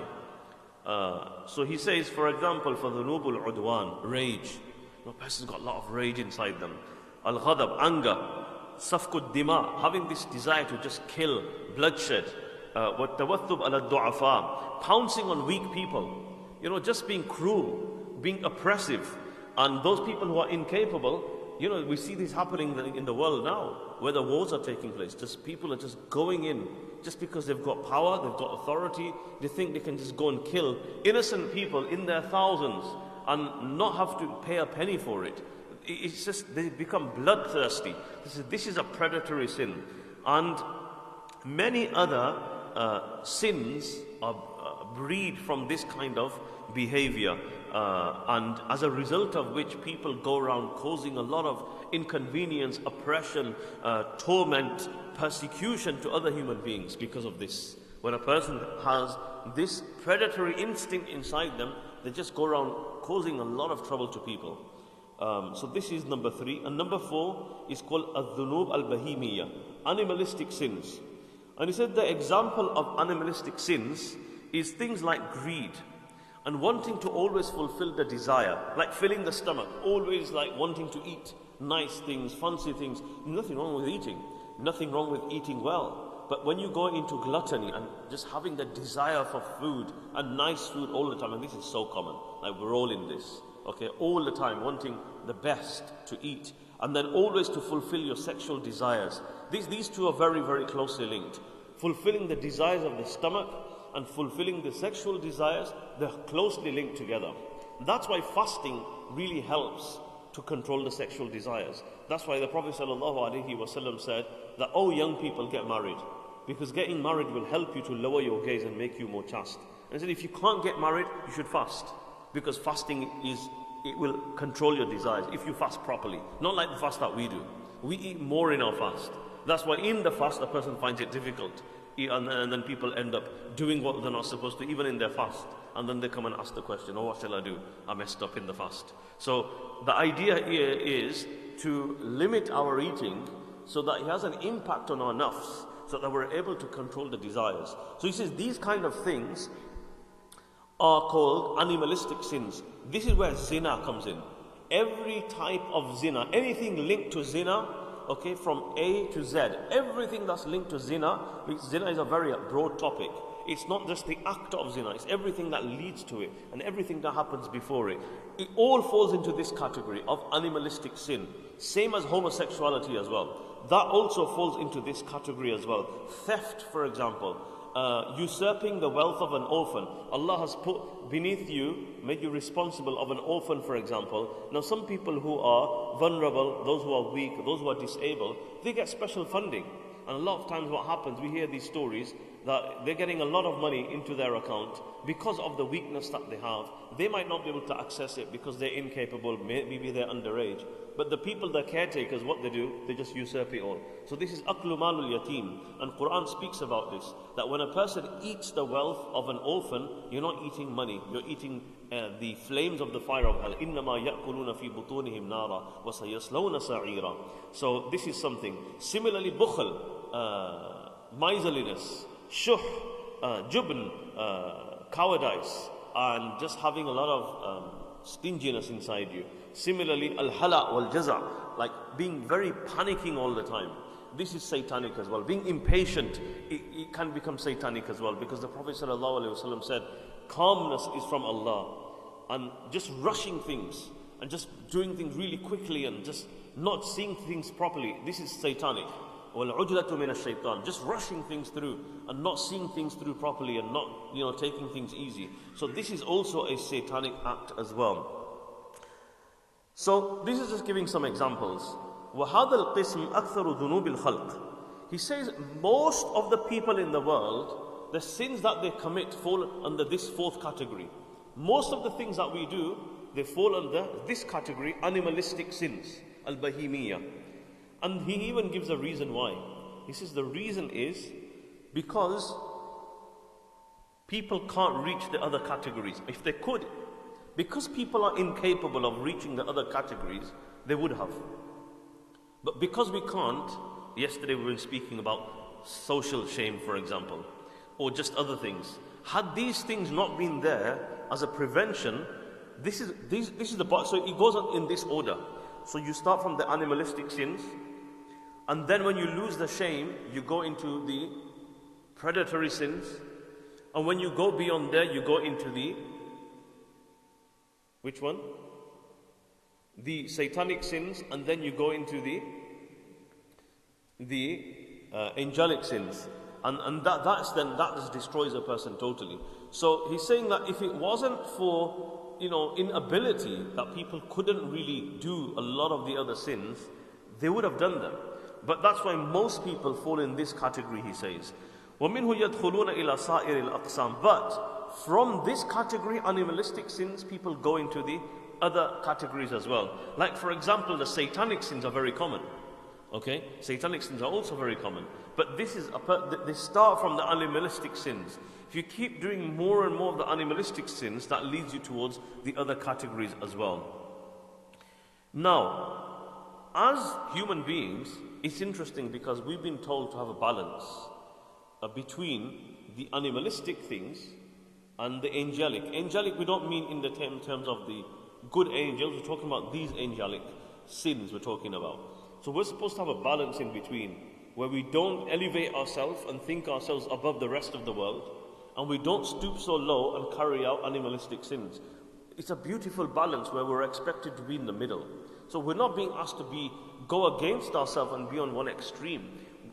So he says, for example, for the nubul udwan, rage. A person's got a lot of rage inside them. Al-ghadab, anger. Safkud dima, having this desire to just kill, bloodshed. Wat-tawathub ala du'afa, pouncing on weak people. You know, just being cruel, being oppressive. And those people who are incapable, you know, we see this happening in the world now, where the wars are taking place. Just people are just going in, just because they've got power, they've got authority, they think they can just go and kill innocent people in their thousands and not have to pay a penny for it. It's just, they become bloodthirsty. This is a predatory sin. And many other sins breed from this kind of behavior. And as a result of which people go around causing a lot of inconvenience, oppression, torment, persecution to other human beings because of this. When a person has this predatory instinct inside them they just go around causing a lot of trouble to people. So this is number 3. And number 4 is called al-dhunub al-bahimiyya, animalistic sins. And he said the example of animalistic sins is things like greed and wanting to always fulfill the desire, like filling the stomach, always like wanting to eat nice things, fancy things. Nothing wrong with eating, nothing wrong with eating well. But when you go into gluttony and just having the desire for food and nice food all the time, and this is so common, like we're all in this, okay, all the time wanting the best to eat, and then always to fulfill your sexual desires. These two are very, very closely linked. Fulfilling the desires of the stomach and fulfilling the sexual desires, they're closely linked together. That's why fasting really helps to control the sexual desires. That's why the Prophet ﷺ said that, oh young people, get married, because getting married will help you to lower your gaze and make you more chaste. And he said if you can't get married, you should fast, because fasting it will control your desires if you fast properly. Not like the fast that we do. We eat more in our fast. That's why in the fast a person finds it difficult. And then people end up doing what they're not supposed to, even in their fast. And then they come and ask the question, oh, what shall I do? I messed up in the fast. So the idea here is to limit our eating so that it has an impact on our nafs, so that we're able to control the desires. So he says these kind of things are called animalistic sins. This is where zina comes in. Every type of zina, anything linked to zina, okay, from A to Z, everything that's linked to zina, because zina is a very broad topic. It's not just the act of zina, it's everything that leads to it and everything that happens before it. It all falls into this category of animalistic sin. Same as homosexuality as well. That also falls into this category as well. Theft, for example, usurping the wealth of an orphan. Allah has put beneath you, made you responsible of an orphan, for example. Now some people who are vulnerable, those who are weak, those who are disabled, they get special funding. And a lot of times what happens, we hear these stories that they're getting a lot of money into their account because of the weakness that they have. They might not be able to access it because they're incapable, maybe they're underage. But the people, the caretakers, what they do, they just usurp it all. So this is aklu malul yatim. And Quran speaks about this, that when a person eats the wealth of an orphan, you're not eating money, you're eating the flames of the fire of hell. إِنَّمَا يَأْكُلُونَ فِي بُطُونِهِمْ نَارًا وَسَيَصْلَوْنَ سَعِيرًا. So this is something. Similarly, bukhl, miserliness, shuh, jubn, cowardice, and just having a lot of stinginess inside you. Similarly, al-hala wal-jaza', like being very panicking all the time. This is satanic as well. Being impatient, it can become satanic as well, because the Prophet ﷺ said, calmness is from Allah. And just rushing things and just doing things really quickly and just not seeing things properly, this is satanic. وَالْعُجْلَةُ مِنَ الشَّيْطَانِ, just rushing things through and not seeing things through properly and not taking things easy. So this is also a satanic act as well. So this is just giving some examples. وَهَذَا الْقِسْمُ أَكْثَرُ ذُنُوبِ الْخَلْقِ. He says most of the people in the world, the sins that they commit fall under this fourth category. Most of the things that we do, they fall under this category, animalistic sins, al-bahimiyya. And he even gives a reason why. He says the reason is because people can't reach the other categories. If they could, because people are incapable of reaching the other categories, they would have. But because we can't, yesterday we were speaking about social shame, for example, or just other things. Had these things not been there as a prevention, this is the, so it goes on in this order. So you start from the animalistic sins, and then when you lose the shame, you go into the predatory sins, and when you go beyond there, you go into the, which one? The satanic sins, and then you go into the angelic sins. And that just destroys a person totally. So he's saying that if it wasn't for, inability, that people couldn't really do a lot of the other sins, they would have done them. But that's why most people fall in this category, he says. وَمِنْهُ يَدْخُلُونَ إِلَى سَائِرِ الْأَقْسَامِ. But from this category, animalistic sins, people go into the other categories as well. Like for example, the satanic sins are very common. Okay, satanic sins are also very common. But this is they start from the animalistic sins. If you keep doing more and more of the animalistic sins, that leads you towards the other categories as well. Now, as human beings, it's interesting because we've been told to have a balance between the animalistic things and the angelic. Angelic, we don't mean in the terms of the good angels. We're talking about these angelic sins we're talking about. So we're supposed to have a balance in between, where we don't elevate ourselves and think ourselves above the rest of the world, and we don't stoop so low and carry out animalistic sins. It's a beautiful balance where we're expected to be in the middle. So we're not being asked to go against ourselves and be on one extreme.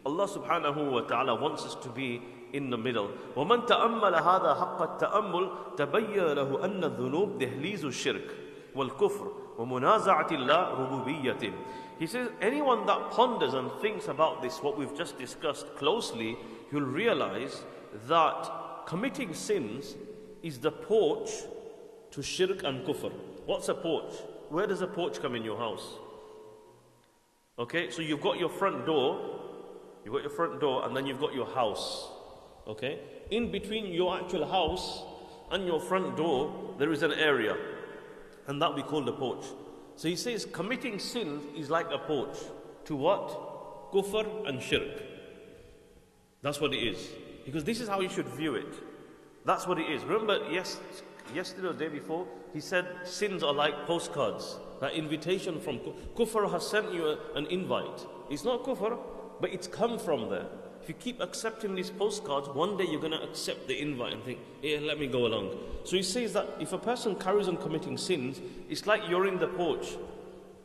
Allah subhanahu wa ta'ala wants us to be in the middle. وَمَنْ تَأَمَّلَ هَذَا حَقَّ التَّأَمُّلِ تَبَيَّنَ لَهُ أَنَّ الذُّنُوبَ دَهْلِيزُ الشِّرْكِ وَالْكُفْرِ وَمُنَازَعَةِ اللَّهِ رُبُوبِيَّتِهِ. He says, anyone that ponders and thinks about this, what we've just discussed closely, you'll realize that committing sins is the porch to shirk and kufr. What's a porch? Where does a porch come in your house? Okay, so you've got your front door, and then you've got your house. Okay, in between your actual house and your front door, there is an area, and that we call the porch. So he says committing sins is like a porch to what? Kufr and shirk. That's what it is. Because this is how you should view it. That's what it is. Remember, yesterday or the day before, he said sins are like postcards. That invitation from kufr has sent you an invite. It's not kufr, but it's come from there. If you keep accepting these postcards, one day you're going to accept the invite and think, yeah, let me go along. So he says that if a person carries on committing sins, it's like you're in the porch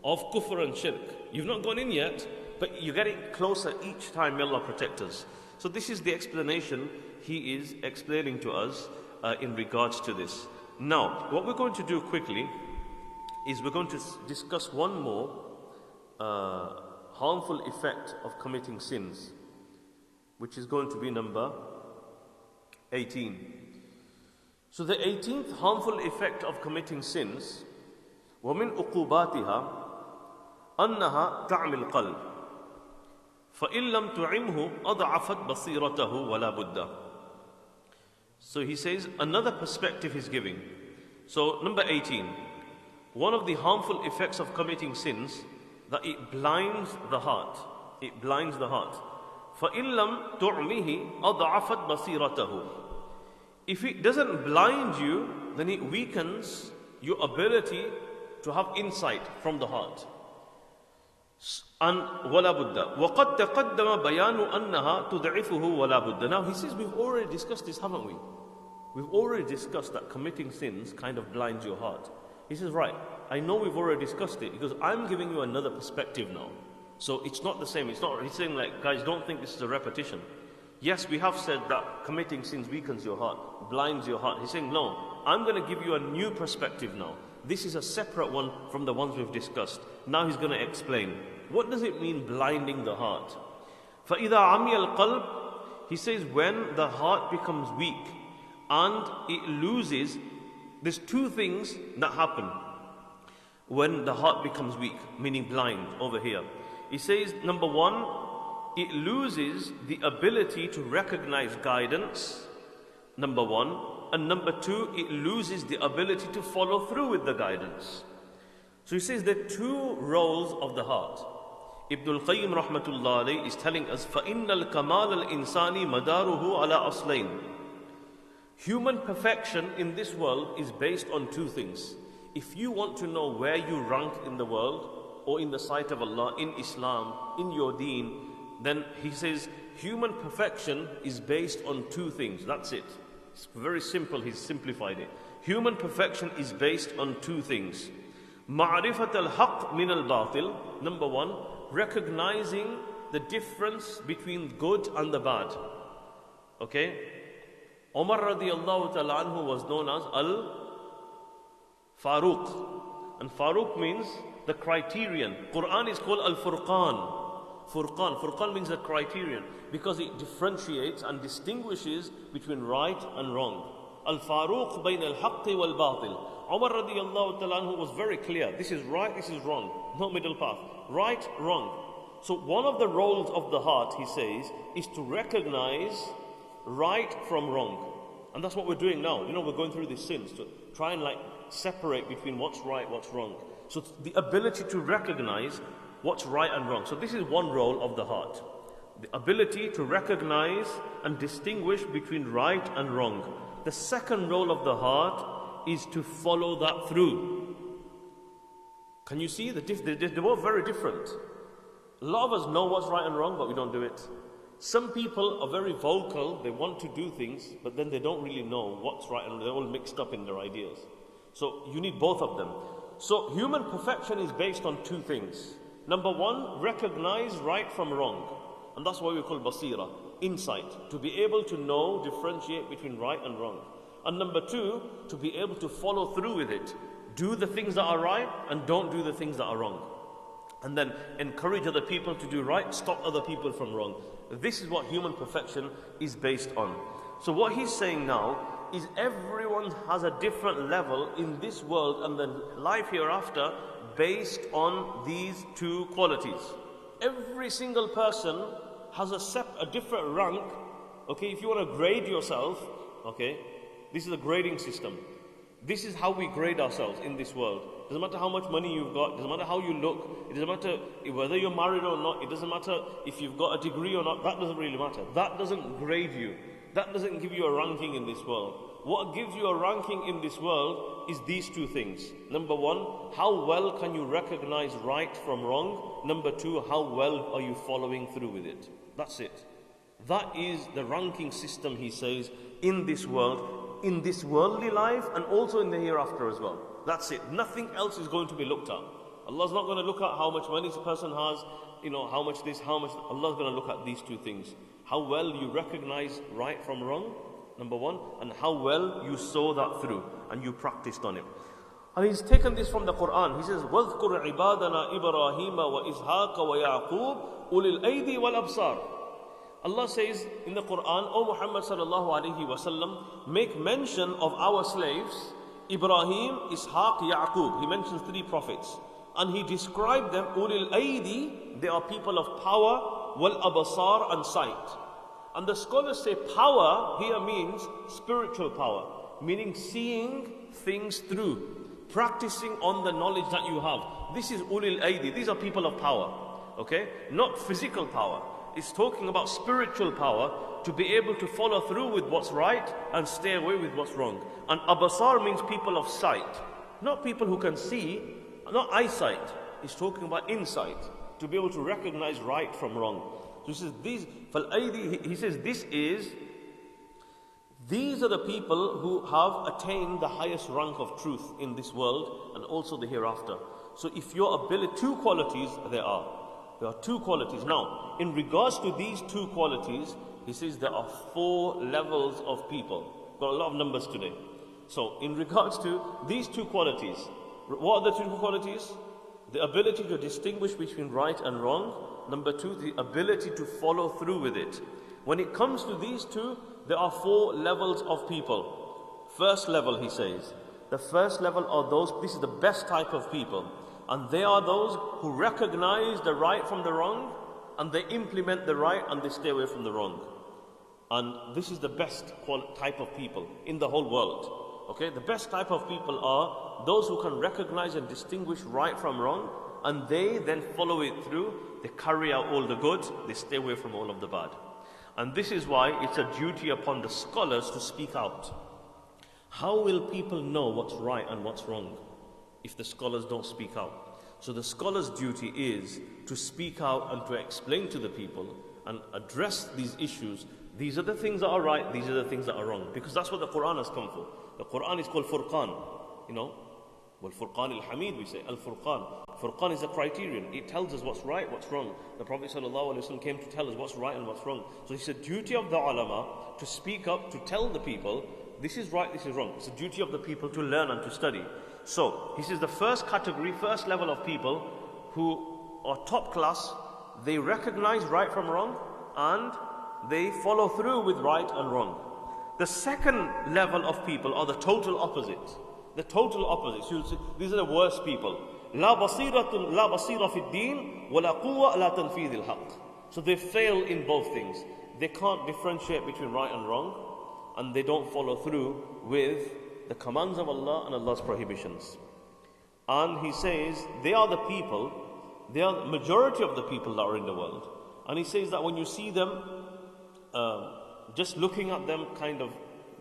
of kufr and shirk. You've not gone in yet, but you're getting closer each time. May Allah protect us. So this is the explanation he is explaining to us in regards to this. Now, what we're going to do quickly is we're going to discuss one more harmful effect of committing sins, which is going to be number 18. So the 18th harmful effect of committing sins, وَمِنْ أُقُوبَاتِهَا أَنَّهَا تَعْمِي الْقَلْبِ فَإِن لَمْ تُعِمْهُ أَضْعَفَتْ بَصِيرَتَهُ وَلَا بُدَّ. So he says another perspective he's giving. So number 18, one of the harmful effects of committing sins, that it blinds the heart. It blinds the heart. فَإِن لَمْ تُعْمِهِ أَضْعَفَتْ بَصِيرَتَهُ. If it doesn't blind you, then it weakens your ability to have insight from the heart. And وَلَا بُدَّ وَقَدْ تَقَدَّمَ بَيَانُ أَنَّهَا تُضْعِفُهُ وَلَا بُدَّ. Now he says we've already discussed this, haven't we? We've already discussed that committing sins kind of blinds your heart. He says, right, I know we've already discussed it, because I'm giving you another perspective now. So it's not the same. It's not. He's saying, like, guys, don't think this is a repetition. Yes, we have said that committing sins weakens your heart, blinds your heart. He's saying, no, I'm going to give you a new perspective now. This is a separate one from the ones we've discussed. Now he's going to explain. What does it mean, blinding the heart? فَإِذَا عَمِيَ الْقَلْبِ. He says, when the heart becomes weak and it loses, there's two things that happen when the heart becomes weak, meaning blind over here. He says, number one, it loses the ability to recognize guidance, number one. And number two, it loses the ability to follow through with the guidance. So he says there are two roles of the heart. Ibn al-Qayyim rahmatullah alayhi is telling us, فَإِنَّ الْكَمَالَ الْإِنسَانِ مَدَارُهُ عَلَى أَصْلَيْنِ. Human perfection in this world is based on two things. If you want to know where you rank in the world, or in the sight of Allah, in Islam, in your deen, then he says human perfection is based on two things. That's it. It's very simple, he's simplified it. Human perfection is based on two things. Ma'rifat al-haq min al-batil. Number one, recognizing the difference between good and the bad. Okay? Umar radiallahu ta'ala anhu was known as Al-Faruq. And Faruq means the criterion. Quran is called Al-Furqan. Furqan means a criterion, because it differentiates and distinguishes between right and wrong. Al-Faruq bayn al-haqqi wal-batil. Umar radiallahu ta'ala anhu was very clear. This is right, this is wrong. No middle path. Right, wrong. So one of the roles of the heart, he says, is to recognize right from wrong. And that's what we're doing now. You know, we're going through these sins to try and like separate between what's right, what's wrong. So it's the ability to recognize what's right and wrong. So this is one role of the heart. The ability to recognize and distinguish between right and wrong. The second role of the heart is to follow that through. Can you see? They're both very different. A lot of us know what's right and wrong, but we don't do it. Some people are very vocal, they want to do things, but then they don't really know what's right and wrong. They're all mixed up in their ideas. So you need both of them. So human perfection is based on two things. Number one, recognize right from wrong. And that's what we call basira, insight. To be able to know, differentiate between right and wrong. And number two, to be able to follow through with it. Do the things that are right and don't do the things that are wrong. And then encourage other people to do right, stop other people from wrong. This is what human perfection is based on. So what he's saying now is everyone has a different level in this world and then life hereafter based on these two qualities. Every single person has a different rank. Okay, if you want to grade yourself, okay, this is a grading system. This is how we grade ourselves in this world. It doesn't matter how much money you've got, it doesn't matter how you look, it doesn't matter whether you're married or not, it doesn't matter if you've got a degree or not, that doesn't really matter. That doesn't grade you. That doesn't give you a ranking in this world. What gives you a ranking in this world is these two things. Number one, how well can you recognize right from wrong? Number two, how well are you following through with it? That's it. That is the ranking system, he says, in this world, in this worldly life and also in the hereafter as well. That's it. Nothing else is going to be looked at. Allah's not going to look at how much money this person has, how much this, how much. Allah's going to look at these two things. How well you recognize right from wrong, number one, and how well you saw that through and you practiced on it. And he's taken this from the Quran. He says, وَاذْكُرْ عِبَادَنَا إِبْرَاهِيمَ وَإِسْحَاقَ وَيَعْقُوبَ أُولِي الْأَيْدِي وَالْأَبْصَارِ. Allah says in the Quran, O Muhammad sallallahu alaihi wasallam, make mention of our slaves, Ibrahim, Ishaq, Yaqub. He mentions three prophets. And he described them, Ulil Aidi, they are people of power, wal abasar, and sight. And the scholars say power here means spiritual power, meaning seeing things through, practicing on the knowledge that you have. This is Ulil Aidi, these are people of power, okay? Not physical power. It's talking about spiritual power to be able to follow through with what's right and stay away with what's wrong. And abasar means people of sight, not people who can see, not eyesight. It's talking about insight, to be able to recognize right from wrong. So he says he says these are the people who have attained the highest rank of truth in this world and also the hereafter. So if your ability, two qualities there are two qualities. Now, in regards to these two qualities, he says there are 4 levels of people. Got a lot of numbers today. So, in regards to these two qualities, what are the two qualities? The ability to distinguish between right and wrong. Number 2, the ability to follow through with it. When it comes to these two, there are 4 levels of people. First level, he says. The first level are those, this is the best type of people. And they are those who recognize the right from the wrong, and they implement the right and they stay away from the wrong. And this is the best type of people in the whole world. Okay, the best type of people are those who can recognize and distinguish right from wrong, and they then follow it through. They carry out all the good, they stay away from all of the bad. And this is why it's a duty upon the scholars to speak out. How will people know what's right and what's wrong if the scholars don't speak out? So the scholars' duty is to speak out and to explain to the people and address these issues. These are the things that are right, these are the things that are wrong. Because that's what the Quran has come for. The Quran is called Furqan, Wal Furqan al-Hamid, we say, Al-Furqan. Furqan is a criterion. It tells us what's right, what's wrong. The Prophet ﷺ came to tell us what's right and what's wrong. So it's a duty of the ulama to speak up, to tell the people, this is right, this is wrong. It's a duty of the people to learn and to study. So, he says the first category, first level of people who are top class, they recognize right from wrong and they follow through with right and wrong. The second level of people are the total opposite. The total opposite. So these are the worst people. لا بصيرة في الدين ولا قوة لا تنفيذ الحق. So they fail in both things. They can't differentiate between right and wrong, and they don't follow through with the commands of Allah and Allah's prohibitions. And he says they are the people, they are the majority of the people that are in the world. And he says that when you see them, just looking at them kind of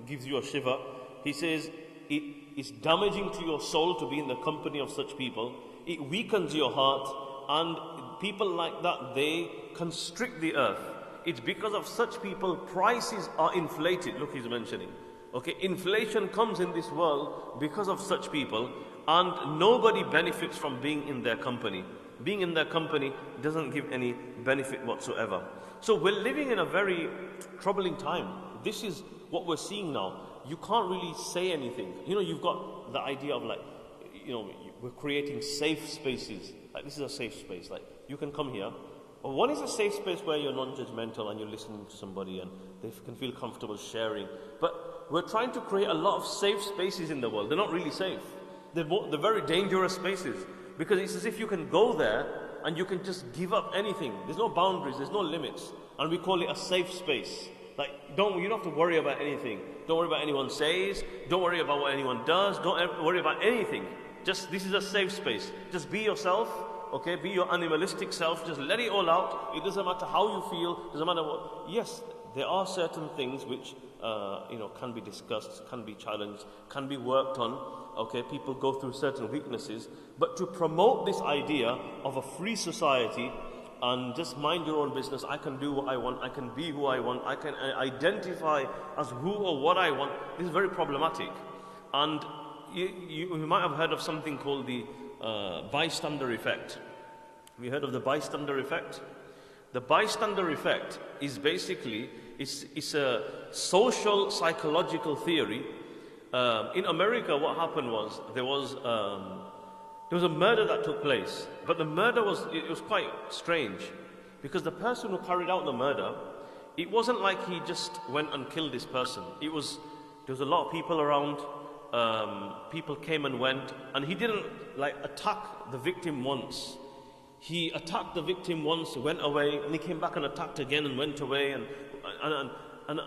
gives you a shiver. He says it is damaging to your soul to be in the company of such people. It weakens your heart, and people like that, they constrict the earth. It's because of such people prices are inflated. Look, he's mentioning. Okay, inflation comes in this world because of such people, and nobody benefits from being in their company. Being in their company doesn't give any benefit whatsoever. So we're living in a very troubling time. This is what we're seeing now. You can't really say anything. You know, you've got the idea of like, you know, we're creating safe spaces. Like, this is a safe space. Like, you can come here. One is a safe space where you're non-judgmental and you're listening to somebody and they can feel comfortable sharing. But we're trying to create a lot of safe spaces in the world. They're not really safe. They're very dangerous spaces, because it's as if you can go there and you can just give up anything. There's no boundaries, there's no limits. And we call it a safe space. Like, you don't have to worry about anything. Don't worry about what anyone says. Don't worry about what anyone does. Don't worry about anything. Just, this is a safe space. Just be yourself. Okay, be your animalistic self, just let it all out. It doesn't matter how you feel, doesn't matter what. Yes, there are certain things which can be discussed, can be challenged, can be worked on. Okay, people go through certain weaknesses, but to promote this idea of a free society and just mind your own business, I can do what I want, I can be who I want, I can identify as who or what I want, this is very problematic. And you might have heard of something called the bystander effect. Have you heard of the bystander effect? The bystander effect is basically, it's a social psychological theory. In America, what happened was there was a murder that took place, but the murder was quite strange, because the person who carried out the murder, it wasn't like he just went and killed this person. There was a lot of people around. People came and went, and he didn't like attack the victim once. He attacked the victim once, went away, and he came back and attacked again and went away, and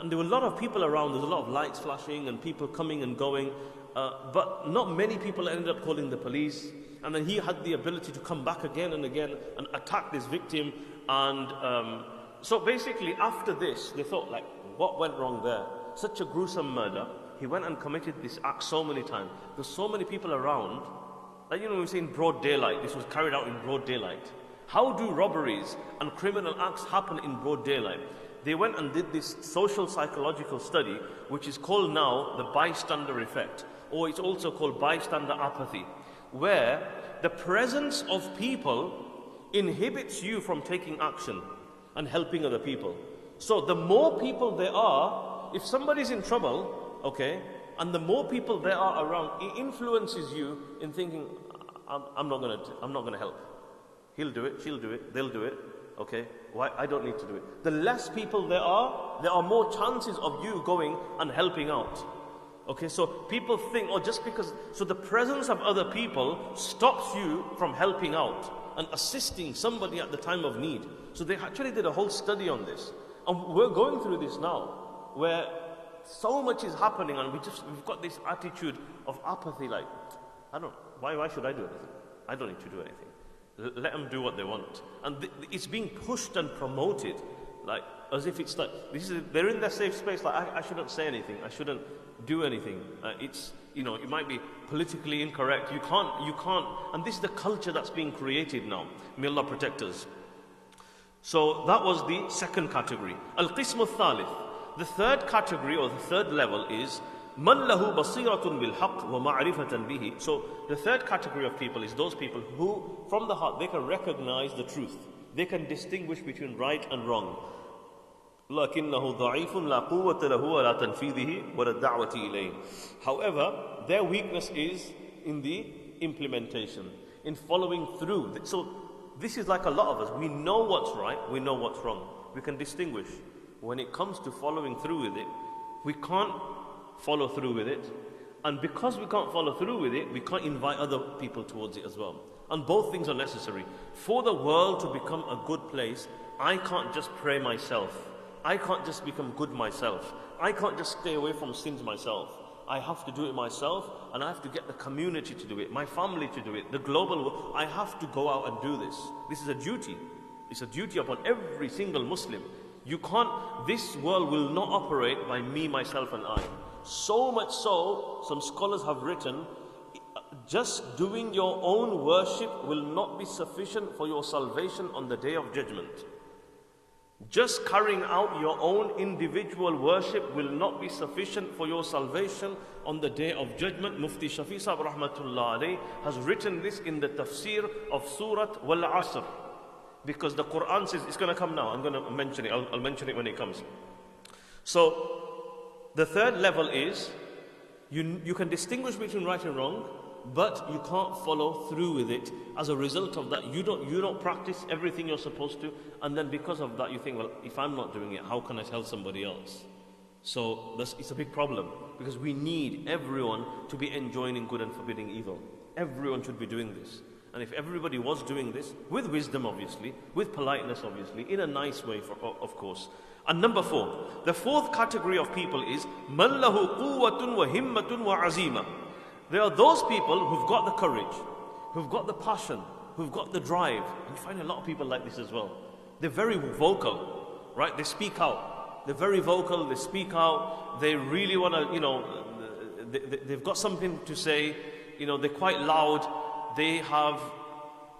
there were a lot of people around. There's a lot of lights flashing and people coming and going, but not many people ended up calling the police. And then he had the ability to come back again and again and attack this victim. And so basically after this, they thought, like, what went wrong there? Such a gruesome murder. He went and committed this act so many times. There's so many people around. Like, we say in broad daylight. This was carried out in broad daylight. How do robberies and criminal acts happen in broad daylight? They went and did this social psychological study, which is called now the bystander effect, or it's also called bystander apathy, where the presence of people inhibits you from taking action and helping other people. So the more people there are, if somebody's in trouble, okay, and the more people there are around, it influences you in thinking, I'm not gonna help. He'll do it, she'll do it, they'll do it. Okay, why? I don't need to do it. The less people there are more chances of you going and helping out. Okay, so people think, so the presence of other people stops you from helping out and assisting somebody at the time of need. So they actually did a whole study on this. And we're going through this now, where so much is happening and we've got this attitude of apathy, like, why should I do anything? I don't need to do anything. Let them do what they want. And it's being pushed and promoted, like, as if it's like, they're in their safe space, like, I shouldn't say anything, I shouldn't do anything. It might be politically incorrect, you can't, and this is the culture that's being created now. May Allah protect us. So that was the second category. Al-Qism al-Thalith. The third category, or the third level, is Man lahu basiratun bil haqq wa ma'rifatan bihi. So the third category of people is those people who, from the heart, they can recognize the truth. They can distinguish between right and wrong. لَكِنَّهُ ضَعِيفٌ لَا قُوَّةَ لَهُ وَلَا تَنْفِيذِهِ وَلَا الدَّعْوَةِ إِلَيْهِ. However, their weakness is in the implementation, in following through. So this is like a lot of us. We know what's right, we know what's wrong. We can distinguish. When it comes to following through with it, we can't follow through with it. And because we can't follow through with it, we can't invite other people towards it as well. And both things are necessary. For the world to become a good place, I can't just pray myself. I can't just become good myself. I can't just stay away from sins myself. I have to do it myself, and I have to get the community to do it, my family to do it, the global world. I have to go out and do this. This is a duty. It's a duty upon every single Muslim. You can't, this world will not operate by me, myself and I. So much so, some scholars have written, just doing your own worship will not be sufficient for your salvation on the Day of Judgment. Just carrying out your own individual worship will not be sufficient for your salvation on the Day of Judgment. Mufti Shafi Sahib Rahmatullah Alayh has written this in the tafsir of Surah Wal Asr. Because the Quran says, it's going to come now, I'm going to mention it, I'll mention it when it comes. So, the third level is, you can distinguish between right and wrong, but you can't follow through with it. As a result of that, you don't practice everything you're supposed to, and then because of that you think, well, if I'm not doing it, how can I tell somebody else? So it's a big problem, because we need everyone to be enjoining good and forbidding evil. Everyone should be doing this. And if everybody was doing this, with wisdom obviously, with politeness obviously, in a nice way of course. And number 4, the fourth category of people is مَنْ لَهُ قُوَّةٌ وَهِمَّةٌ وَعَزِيمَةٌ. There are those people who've got the courage, who've got the passion, who've got the drive. And you find a lot of people like this as well. They're very vocal, right? They speak out. They're very vocal, they speak out. They really want to, they've got something to say. They're quite loud. They have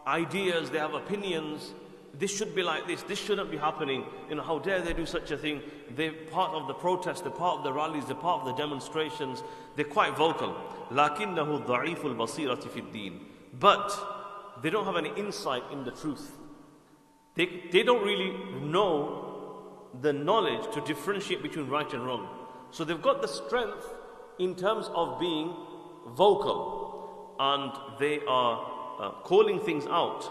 ideas, they have opinions. This should be like this shouldn't be happening. How dare they do such a thing? They're part of the protest, they're part of the rallies, they're part of the demonstrations. They're quite vocal. لَكِنَّهُ ضَعِيفُ الْبَصِيرَةِ فِي الدِّينِ. But they don't have any insight in the truth. They don't really know the knowledge to differentiate between right and wrong. So they've got the strength in terms of being vocal, and they are calling things out.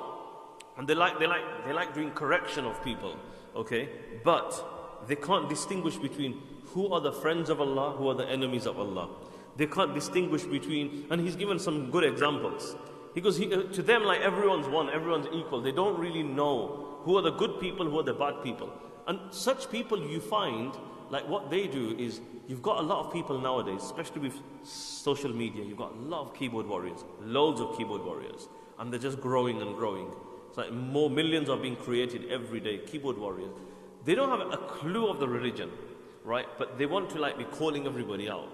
And they like doing correction of people, okay? But they can't distinguish between who are the friends of Allah, who are the enemies of Allah. They can't distinguish between, and he's given some good examples. He goes, to them, like, everyone's one, everyone's equal. They don't really know who are the good people, who are the bad people. And such people you find, like what they do is, you've got a lot of people nowadays, especially with social media, you've got a lot of keyboard warriors, loads of keyboard warriors, and they're just growing and growing. It's like more millions are being created every day, keyboard warriors. They don't have a clue of the religion, right? But they want to be calling everybody out.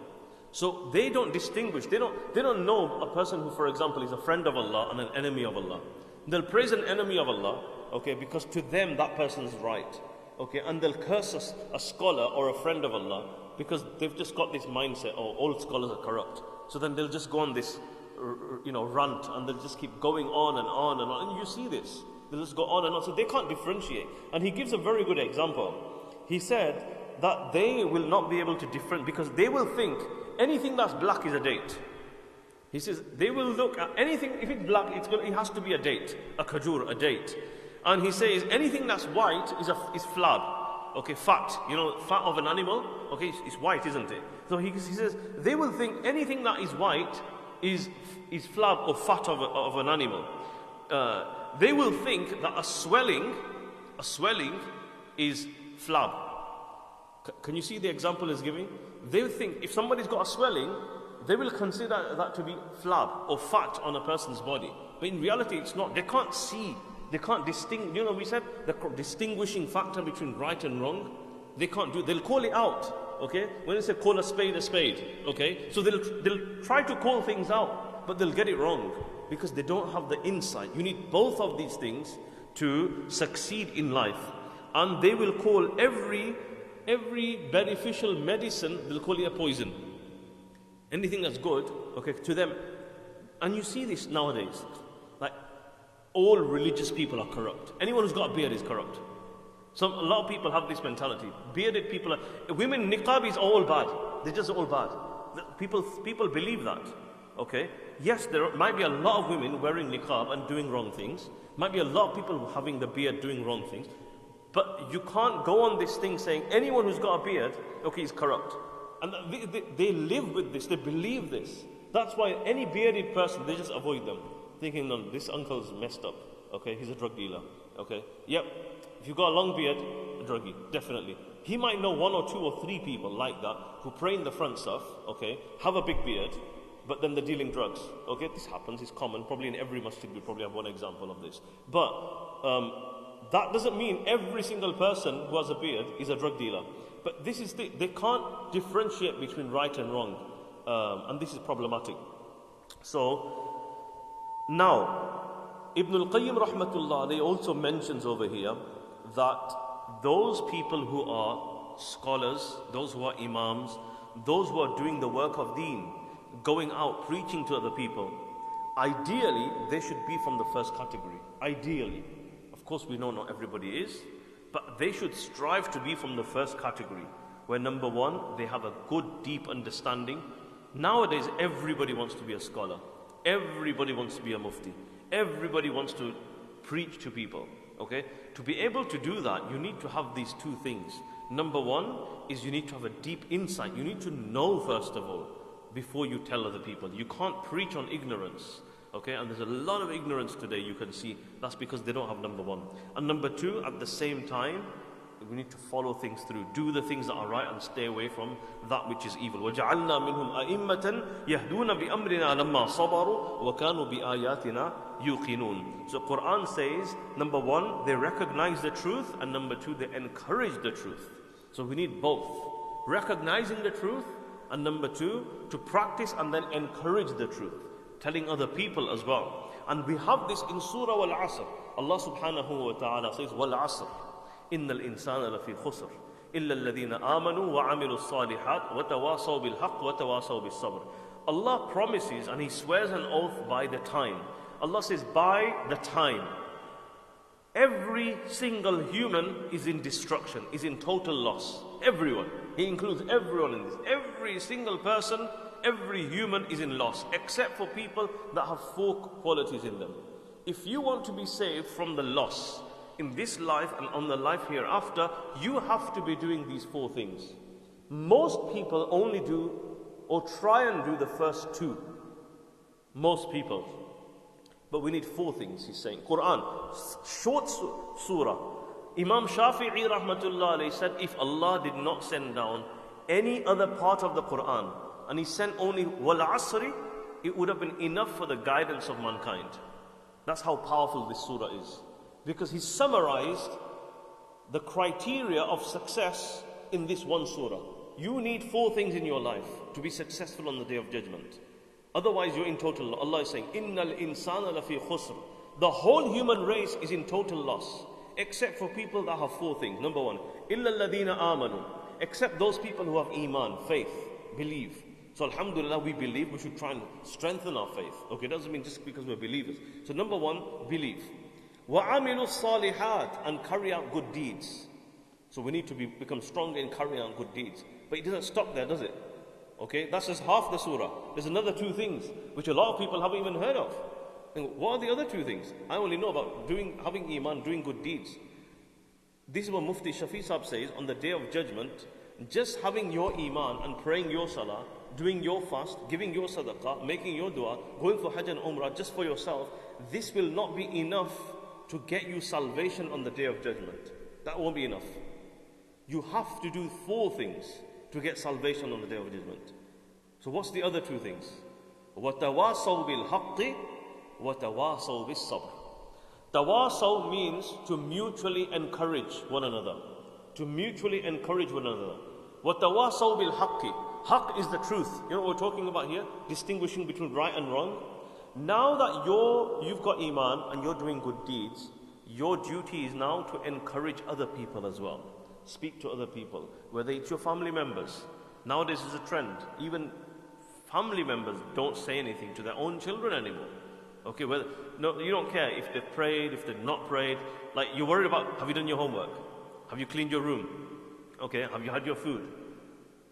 So they don't distinguish, they don't know a person who, for example, is a friend of Allah and an enemy of Allah. They'll praise an enemy of Allah, okay, because to them that person is right. Okay, and they'll curse a scholar or a friend of Allah because they've just got this mindset, oh, all scholars are corrupt. So then they'll just go on this rant, and they'll just keep going on and on and on. And you see this. They'll just go on and on. So they can't differentiate. And he gives a very good example. He said that they will not be able to differentiate because they will think anything that's black is a date. He says they will look at anything, if it's black, it has to be a date, a khajur, a date. And he says anything that's white is flab. Okay, fat, fat of an animal, okay, it's white, isn't it? So he says they will think anything that is white is flab or fat of an animal. They will think that a swelling is flab. Can you see the example he's giving? They will think if somebody's got a swelling, they will consider that to be flab or fat on a person's body. But in reality, it's not. They can't see. They can't distinguish. We said the distinguishing factor between right and wrong. They can't do. They'll call it out. Okay, when they say call a spade, okay, so they'll try to call things out, but they'll get it wrong because they don't have the insight. You need both of these things to succeed in life, and they will call every beneficial medicine, they'll call it a poison. Anything that's good, okay, to them, and you see this nowadays, like all religious people are corrupt. Anyone who's got a beard is corrupt. A lot of people have this mentality. Bearded people women, niqab is all bad. They're just all bad. People believe that. Okay? Yes, there might be a lot of women wearing niqab and doing wrong things. Might be a lot of people having the beard doing wrong things. But you can't go on this thing saying anyone who's got a beard, okay, is corrupt. And they live with this, they believe this. That's why any bearded person, they just avoid them. Thinking, no, this uncle's messed up. Okay, he's a drug dealer. Okay, yep. If you've got a long beard, a druggie, definitely. He might know 1 or 2 or 3 people like that who pray in the front stuff, okay, have a big beard, but then they're dealing drugs. Okay, this happens, it's common. Probably in every masjid we probably have one example of this. But that doesn't mean every single person who has a beard is a drug dealer. But this is they can't differentiate between right and wrong, and this is problematic. So now Ibn al-Qayyim rahmatullah alayhi also mentions over here that those people who are scholars, those who are imams, those who are doing the work of deen, going out preaching to other people, ideally they should be from the first category. Ideally, of course we know not everybody is, but they should strive to be from the first category, where number one, they have a good deep understanding. Nowadays everybody wants to be a scholar, everybody wants to be a mufti, everybody wants to preach to people. Okay, to be able to do that, you need to have these 2 things. Number one is you need to have a deep insight. You need to know first of all before you tell other people. You can't preach on ignorance. Okay, and there's a lot of ignorance today, you can see. That's because they don't have number one. And number 2, at the same time, we need to follow things through. Do the things that are right and stay away from that which is evil. وَجَعَلْنَا مِنْهُمْ أَئِمَّةً يَهْدُونَ بِأَمْرِنَا لَمَّا صَبَرُوا وَكَانُوا بِآيَاتِنَا يُوقِنُونَ. So Quran says, number 1, they recognize the truth, and number 2, they encourage the truth. So we need both. Recognizing the truth, and number 2, to practice and then encourage the truth. Telling other people as well. And we have this in Surah Wal-Asr. Allah subhanahu wa ta'ala says, Wal-Asr. إن الإنسان لفي خسر إلا الذين آمنوا وعملوا الصالحات وتواصوا بالحق وتواصوا بالصبر. Allah promises and He swears an oath by the time. Allah says, by the time. Every single human is in destruction, is in total loss. Everyone. He includes everyone in this. Every single person, every human is in loss, except for people that have 4 qualities in them. If you want to be saved from the loss in this life and on the life hereafter, you have to be doing these 4 things. Most people only do or try and do the first 2. Most people. But we need 4 things, he's saying. Quran, short surah. Imam Shafi'i rahmatullah alayhi said, if Allah did not send down any other part of the Quran, and He sent only Wal Asri, it would have been enough for the guidance of mankind. That's how powerful this surah is. Because He summarized the criteria of success in this one surah. You need 4 things in your life to be successful on the Day of Judgment. Otherwise you're in total. Allah is saying, Innal insana lafi khusr. The whole human race is in total loss, except for people that have 4 things. Number 1, illa alladhina amanu. Except those people who have iman, faith, believe. So alhamdulillah, we believe. We should try and strengthen our faith. Okay, doesn't mean just because we're believers. So number 1, believe. وَعَمِلُوا الصَّالِحَاتِ, and carry out good deeds. So we need to become stronger in carrying out good deeds. But it doesn't stop there, does it? Okay, that's just half the surah. There's another 2 things which a lot of people haven't even heard of. And what are the other 2 things? I only know about having iman, doing good deeds. This is what Mufti Shafi Sahib says, on the Day of Judgment, just having your iman and praying your salah, doing your fast, giving your sadaqah, making your dua, going for Hajj and Umrah just for yourself, this will not be enough to get you salvation on the Day of Judgment. That won't be enough. You have to do 4 things to get salvation on the Day of Judgment. So what's the other 2 things? وَتَوَاصَوْا بِالْحَقِّ وَتَوَاصَوْا بِالصَّبْرِ. Tawasaw means to mutually encourage one another. To mutually encourage one another. وَتَوَاصَوْا بِالْحَقِّ. Haqq is the truth. You know what we're talking about here? Distinguishing between right and wrong. Now that you've got iman and you're doing good deeds, your duty is now to encourage other people as well. Speak to other people, whether it's your family members. Nowadays is a trend. Even family members don't say anything to their own children anymore. Okay, no, you don't care if they've prayed, if they've not prayed. Like, you're worried about, have you done your homework? Have you cleaned your room? Okay, have you had your food?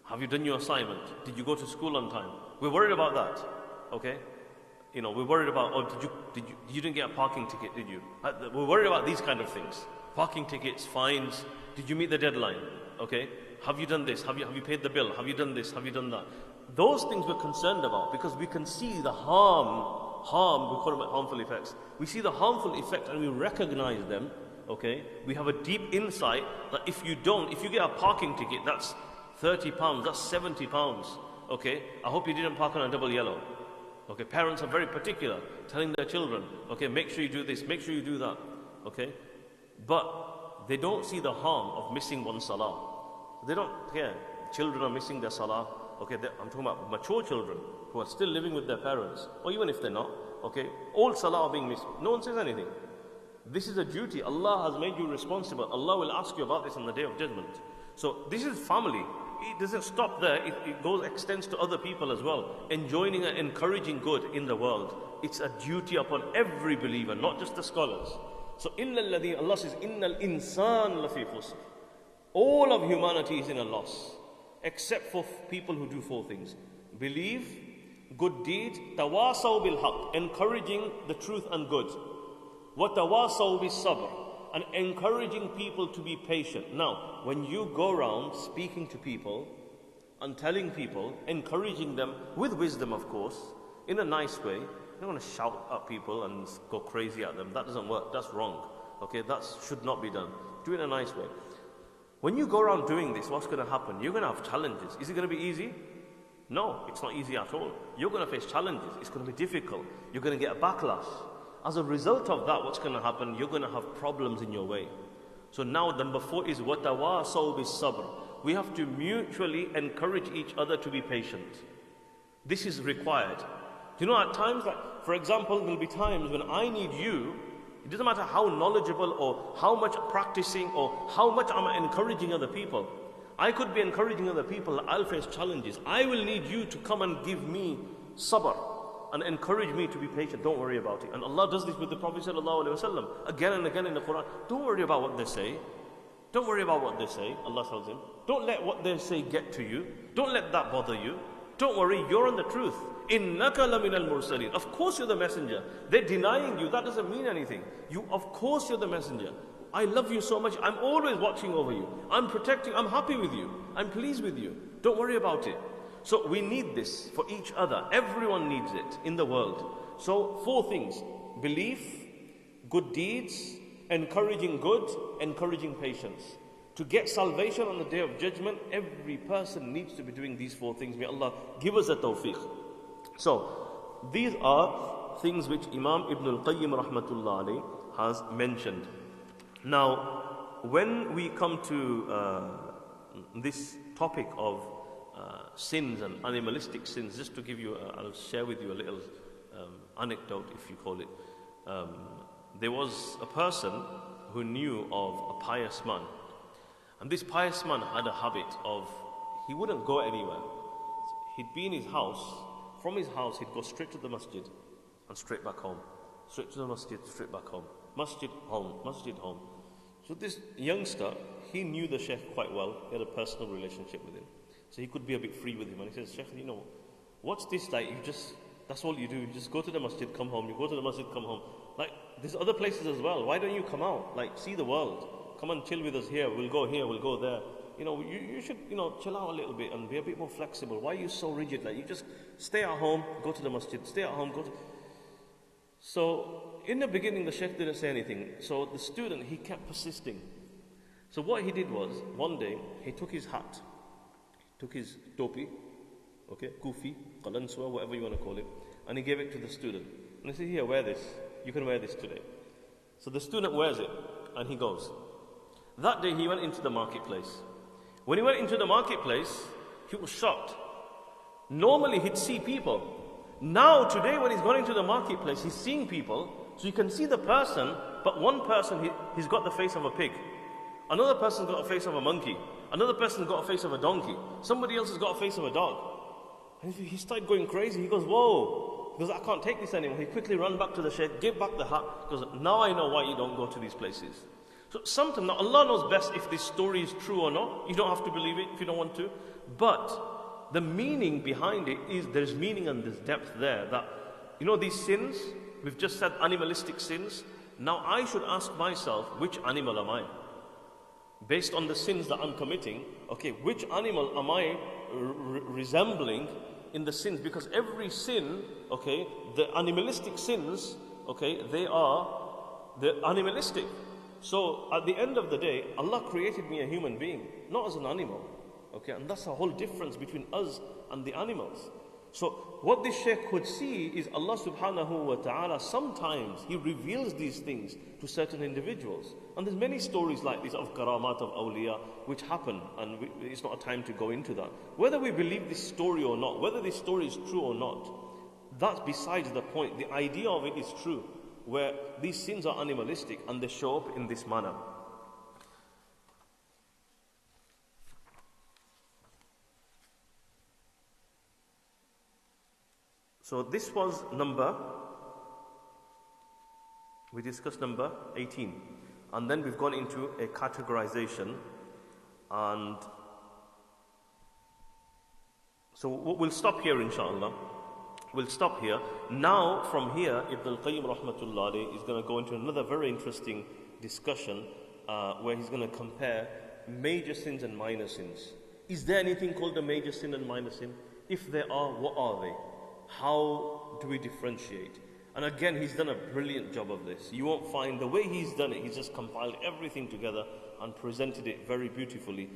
Have you done your assignment? Did you go to school on time? We're worried about that. Okay? You know, we're worried about, you didn't get a parking ticket, did you? We're worried about these kind of things. Parking tickets, fines. Did you meet the deadline? Okay? have you done this? Have you paid the bill? Have you done this? Have you done that? Those things we're concerned about because we can see the harm, we call them harmful effects. We see the harmful effect and we recognize them, okay? We have a deep insight that if you get a parking ticket, that's £30, that's £70, okay? I hope you didn't park on a double yellow. Okay, parents are very particular, telling their children, okay, make sure you do this, make sure you do that, okay? But they don't see the harm of missing one salah. They don't care. Children are missing their salah. Okay, I'm talking about mature children who are still living with their parents, or even if they're not, okay, all salah are being missed. No one says anything. This is a duty. Allah has made you responsible. Allah will ask you about this on the Day of Judgment. So this is family. It doesn't stop there. It extends to other people as well. Enjoining and encouraging good in the world. It's a duty upon every believer, not just the scholars. So Allah says, Innal insan lafi khusr. All of humanity is in a loss, except for people who do four things: believe, good deed, tawasaw bil haqq, encouraging the truth and good, wa tawasaw bis sabr, and encouraging people to be patient. Now, when you go around speaking to people and telling people, encouraging them with wisdom, of course, in a nice way, you don't want to shout at people and go crazy at them. That doesn't work. That's wrong. Okay, that should not be done. Do it in a nice way. When you go around doing this, what's going to happen? You're going to have challenges. Is it going to be easy? No, it's not easy at all. You're going to face challenges. It's going to be difficult. You're going to get a backlash. As a result of that, what's going to happen? You're going to have problems in your way. So now, number 4 is وَتَوَاصَوْا بِالصَّبْرِ. We have to mutually encourage each other to be patient. This is required. Do you know, at times, for example, there will be times when I need you. It doesn't matter how knowledgeable or how much practicing or how much I'm encouraging other people. I could be encouraging other people, I'll face challenges. I will need you to come and give me sabr and encourage me to be patient. Don't worry about it. And Allah does this with the Prophet ﷺ again and again in the Quran. Don't worry about what they say. Don't worry about what they say, Allah tells him. Don't let what they say get to you. Don't let that bother you. Don't worry, you're on the truth. إِنَّكَ لَمِنَ الْمُرْسَلِينَ. Of course you're the messenger. They're denying you. That doesn't mean anything. Of course you're the messenger. I love you so much. I'm always watching over you. I'm protecting. I'm happy with you. I'm pleased with you. Don't worry about it. So we need this for each other. Everyone needs it in the world. So 4 things: belief, good deeds, encouraging good, encouraging patience. To get salvation on the Day of Judgment, every person needs to be doing these 4 things. May Allah give us a tawfiq. So, these are things which Imam Ibn al-Qayyim rahmatullah alayh has mentioned. Now, when we come to this topic of sins and animalistic sins, just to give you, I'll share with you a little anecdote, if you call it. There was a person who knew of a pious man. And this pious man had a habit of, he wouldn't go anywhere. He'd be in his house. From his house, he'd go straight to the masjid and straight back home. Straight to the masjid, straight back home. Masjid, home, masjid, home. So this youngster, he knew the Sheikh quite well. He had a personal relationship with him. So he could be a bit free with him. And he says, Sheikh, you know, what's this like? That's all you do. You just go to the masjid, come home. You go to the masjid, come home. Like, there's other places as well. Why don't you come out? Like, see the world. Come and chill with us here. We'll go there. You know, you should, chill out a little bit and be a bit more flexible. Why are you so rigid? Like, you just stay at home, go to the masjid, stay at home, go to... So, in the beginning, the Sheikh didn't say anything. So, the student, he kept persisting. So, what he did was, one day, he took his hat, took his topi, okay, kufi, qalanswa, whatever you want to call it, and he gave it to the student. And he said, here, wear this. You can wear this today. So, the student wears it, and he goes. That day, he went into the marketplace. When he went into the marketplace, he was shocked. Normally, he'd see people. Now, today, when he's gone into the marketplace, he's seeing people. So you can see the person, but one person, he's got the face of a pig. Another person's got a face of a monkey. Another person's got a face of a donkey. Somebody else has got a face of a dog. And he started going crazy. He goes, whoa. He goes, I can't take this anymore. He quickly ran back to the Sheikh, gave back the hat. He goes, now I know why you don't go to these places. So sometimes, now Allah knows best if this story is true or not. You don't have to believe it if you don't want to. But the meaning behind it is, there's meaning and there's depth there. That, these sins, we've just said animalistic sins. Now I should ask myself, which animal am I? based on the sins that I'm committing, okay, which animal am I resembling in the sins? Because every sin, okay, the animalistic sins, okay, they're animalistic. So at the end of the day, Allah created me a human being, not as an animal. Okay, and that's a whole difference between us and the animals. So what this shaykh could see is Allah subhanahu wa ta'ala, sometimes He reveals these things to certain individuals. And there's many stories like this of karamat of awliya which happen, and it's not a time to go into that. Whether we believe this story or not, whether this story is true or not, that's besides the point. The idea of it is true, where these sins are animalistic and they show up in this manner. So this was we discussed number 18. And then we've gone into a categorization. And so we'll stop here, inshallah. We'll stop here. Now, from here, Ibn al-Qayyim rahmatullah alayhi is going to go into another very interesting discussion where he's going to compare major sins and minor sins. Is there anything called a major sin and minor sin? If there are, what are they? How do we differentiate? And again, he's done a brilliant job of this. You won't find the way he's done it, he's just compiled everything together and presented it very beautifully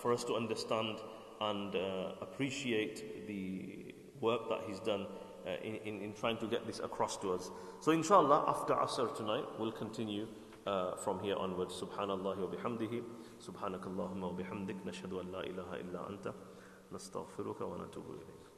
for us to understand and appreciate the work that he's done in trying to get this across to us. So inshallah, after Asr tonight, we'll continue from here onwards. Subhanallah wa bihamdihi, subhanakallahumma wa bihamdik, nashhadu an la ilaha illa anta, nastaghfiruka wa natubu ilayk.